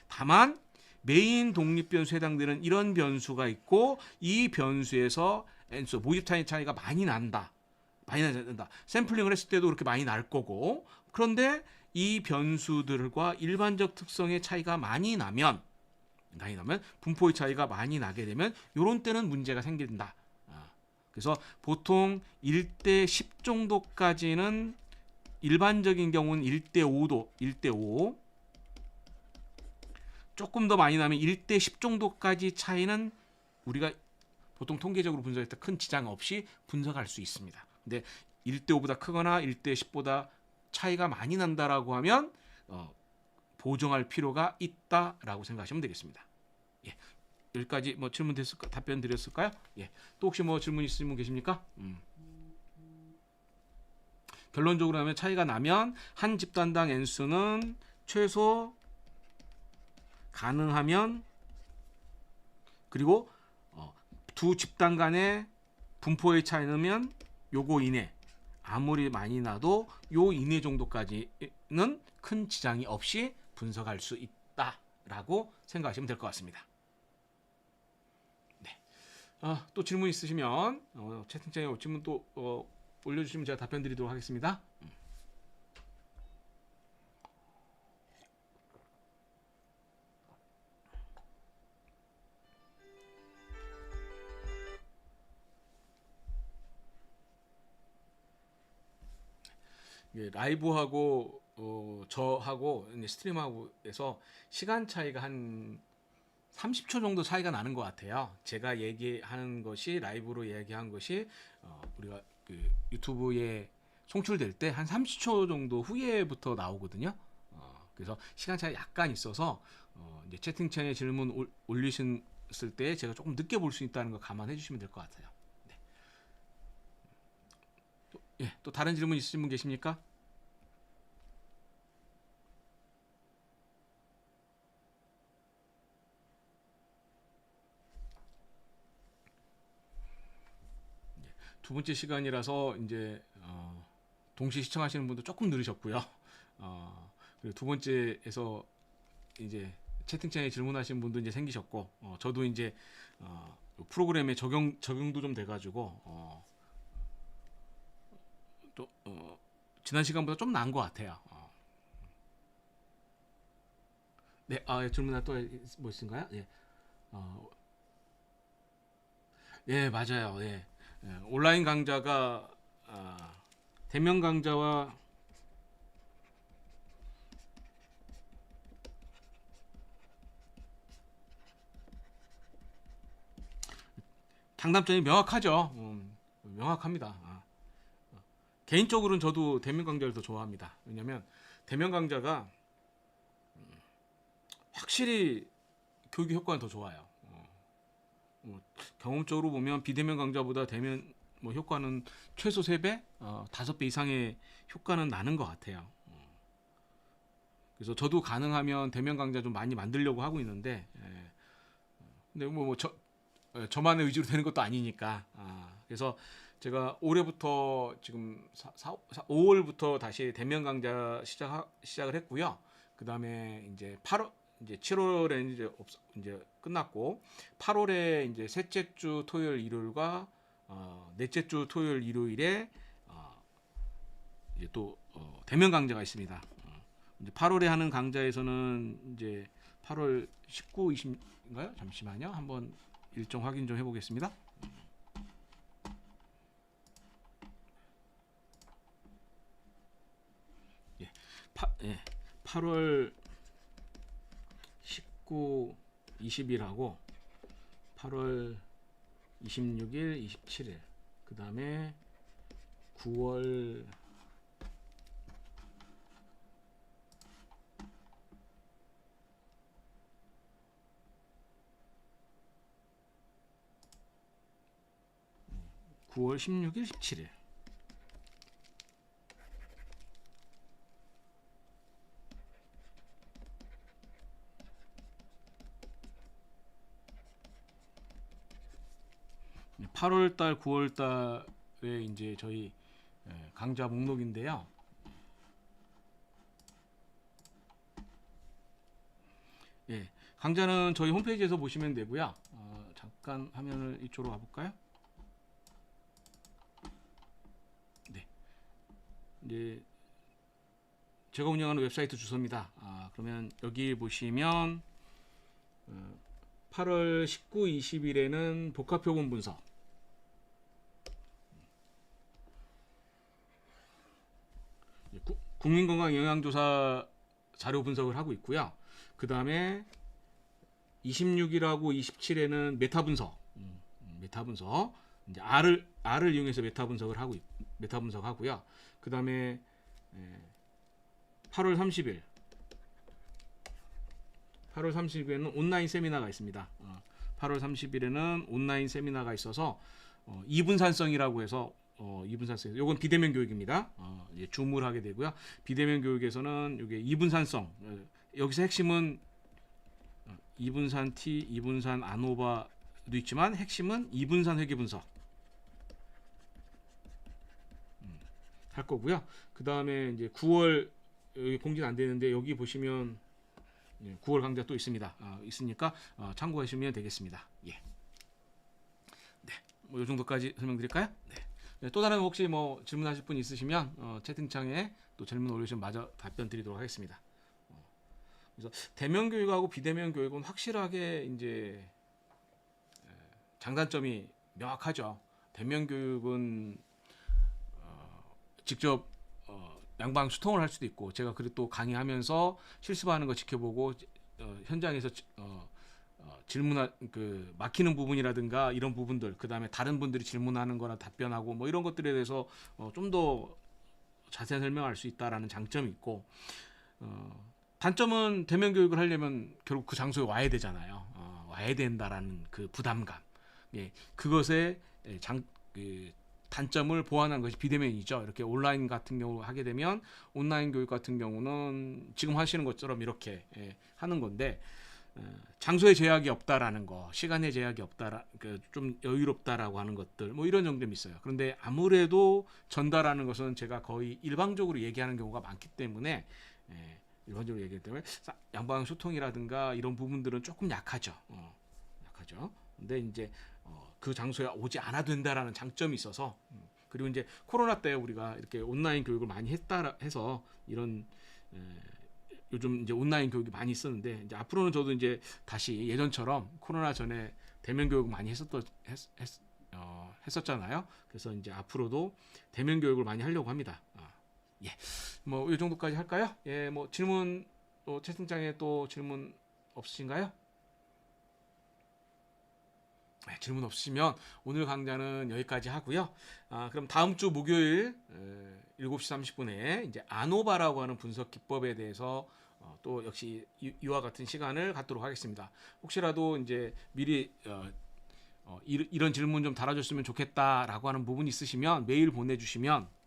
다만 메인 독립 변수에 해당되는 이런 변수가 있고 이 변수에서 N수 모집단의 차이가 많이 난다. 샘플링을 했을 때도 그렇게 많이 날 거고 그런데 이 변수들과 일반적 특성의 차이가 많이 나면 분포의 차이가 많이 나게 되면 이런 때는 문제가 생긴다. 그래서 보통 1대 10 정도까지는 일반적인 경우는 1대 5 조금 더 많이 나면 1대 10 정도까지 차이는 우리가 보통 통계적으로 분석할 때 큰 지장 없이 분석할 수 있습니다. 근데 1대 5보다 크거나 1대 10보다 차이가 많이 난다라고 하면 보정할 필요가 있다라고 생각하시면 되겠습니다. 예. 여기까지 뭐 질문 됐을까? 답변 드렸을까요? 예. 또 혹시 뭐 질문 있으신 분 계십니까? 결론적으로 하면 차이가 나면 한 집단당 N수는 최소 가능하면 그리고 두 집단 간의 분포의 차이는 요거 이내 아무리 많이 나도 요 이내 정도까지는 큰 지장이 없이 분석할 수 있다라고 생각하시면 될 것 같습니다. 네. 또 질문 있으시면 채팅창에 질문 또 올려주시면 제가 답변 드리도록 하겠습니다. 라이브하고 저하고 스트림하고 해서 시간 차이가 한 30초 정도 차이가 나는 것 같아요. 제가 얘기하는 것이 라이브로 얘기한 것이 우리가 그 유튜브에 송출될 때 한 30초 정도 후에부터 나오거든요. 그래서 시간 차이 약간 있어서 이제 채팅창에 질문 올리셨을 때 제가 조금 늦게 볼 수 있다는 거 감안해 주시면 될 것 같아요. 또 다른 질문 있으신 분 계십니까? 두 번째 시간이라서 이제 동시 시청하시는 분도 조금 늘으셨고요. 그리고 두 번째에서 이제 채팅창에 질문하시는 분도 이제 생기셨고, 저도 이제 프로그램에 적용도 좀 돼가지고 또 지난 시간보다 좀 나은 것 같아요. 네, 질문 하나 또 뭐 있으신가요? 예, 예, 맞아요. 예, 온라인 강좌가 대면 강좌와 장단점이 명확하죠. 명확합니다. 개인적으로는 저도 대면 강좌를 더 좋아합니다. 왜냐하면 대면 강좌가 확실히 교육 효과는 더 좋아요. 경험적으로 보면 비대면 강좌보다 대면 뭐 효과는 최소 3배, 5배 이상의 효과는 나는 것 같아요. 그래서 저도 가능하면 대면 강좌 좀 많이 만들려고 하고 있는데, 근데 저만의 의지로 되는 것도 아니니까. 그래서 제가 올해부터 지금 5월부터 다시 대면 강좌 시작을 했고요. 그 다음에 이제 7월에 이제 끝났고 8월에 이제 셋째 주 토요일 일요일과 넷째 주 토요일 일요일에 이제 또 대면 강좌가 있습니다. 이제 8월에 하는 강좌에서는 이제 8월 19, 20인가요? 잠시만요. 한번 일정 확인 좀 해보겠습니다. 예, 8월 19, 20일하고 8월 26일, 27일 그 다음에 9월 9월 9월 16일, 17일. 네, 8월달, 9월달에 이제 저희 강좌 목록인데요. 예, 강좌는 저희 홈페이지에서 보시면 되고요. 잠깐 화면을 이쪽으로 와볼까요? 네, 이제 제가 운영하는 웹사이트 주소입니다. 그러면 여기 보시면 8월 19, 20일에는 복합표본 분석, 국민건강 영양조사 자료 분석을 하고 있고요. 그 다음에 26일하고 27일에는 메타 분석, 메타 분석, 이제 R을 이용해서 메타 분석을 메타 분석하고요. 그 다음에 8월 30일에는 온라인 세미나가 있습니다. 8월 30일에는 온라인 세미나가 있어서 이분산성이라고 해서 이분산성, 요건 비대면 교육입니다. 이제 줌을 하게 되고요. 비대면 교육에서는 이게 이분산성, 여기서 핵심은 이분산 T, 이분산 아노바도 있지만 핵심은 이분산 회계 분석 할 거고요. 그 다음에 이제 9월 여기 공지는 안 되는데 여기 보시면 9월 강좌 또 있습니다. 있으니까 참고하시면 되겠습니다. 예. 네, 뭐 이 정도까지 설명드릴까요? 네. 네, 또 다른 혹시 뭐 질문하실 분 있으시면 채팅창에 또 질문 올리시면 마저 답변 드리도록 하겠습니다. 그래서 대면 교육하고 비대면 교육은 확실하게 이제 장단점이 명확하죠. 대면 교육은 직접 양방 소통을 할 수도 있고, 제가 그리고 또 강의하면서 실습하는 거 지켜보고 현장에서 막히는 부분이라든가 이런 부분들, 그 다음에 다른 분들이 질문하는 거나 답변하고 뭐 이런 것들에 대해서 좀 더 자세히 설명할 수 있다라는 장점이 있고, 단점은 대면 교육을 하려면 결국 그 장소에 와야 되잖아요. 와야 된다라는 그 부담감, 예, 그것의 단점을 보완한 것이 비대면이죠. 이렇게 온라인 같은 경우 하게 되면, 온라인 교육 같은 경우는 지금 하시는 것처럼 이렇게 하는 건데, 장소에 제약이 없다라는 거, 시간에 제약이 없다, 좀 여유롭다라고 하는 것들, 뭐 이런 점이 있어요. 그런데 아무래도 전달하는 것은 제가 거의 일방적으로 얘기하는 경우가 많기 때문에, 일반적으로 얘기하기 때문에 양방 소통이라든가 이런 부분들은 조금 약하죠. 약하죠. 근데 이제 그 장소에 오지 않아도 된다라는 장점이 있어서, 그리고 이제 코로나 때 우리가 이렇게 온라인 교육을 많이 했다 해서 이런 요즘 이제 온라인 교육이 많이 있었는데, 이제 앞으로는 저도 이제 다시 예전처럼 코로나 전에 대면 교육 많이 했었잖아요. 그래서 이제 앞으로도 대면 교육을 많이 하려고 합니다. 예, 뭐 이 정도까지 할까요? 예, 뭐 질문 채팅창에 또 질문 없으신가요? 네, 질문 없으시면 오늘 강좌는 여기까지 하고요. 그럼 다음 주 목요일 7시 30분에 이제 아노바라고 하는 분석 기법에 대해서 또 역시 이와 같은 시간을 갖도록 하겠습니다. 혹시라도 이제 미리 이런 질문 좀 달아줬으면 좋겠다라고 하는 부분이 있으시면 메일 보내주시면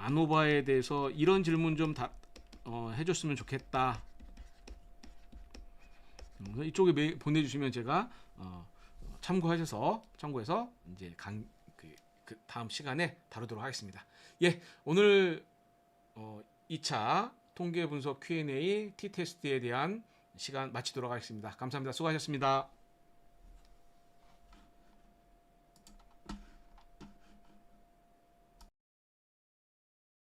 아노바에 대해서 이런 질문 좀 해줬으면 좋겠다. 이쪽에 메일 보내주시면 제가 참고해서 이제 그 다음 시간에 다루도록 하겠습니다. 예, 오늘 2차 통계 분석 Q&A T 테스트에 대한 시간 마치도록 하겠습니다. 감사합니다. 수고하셨습니다.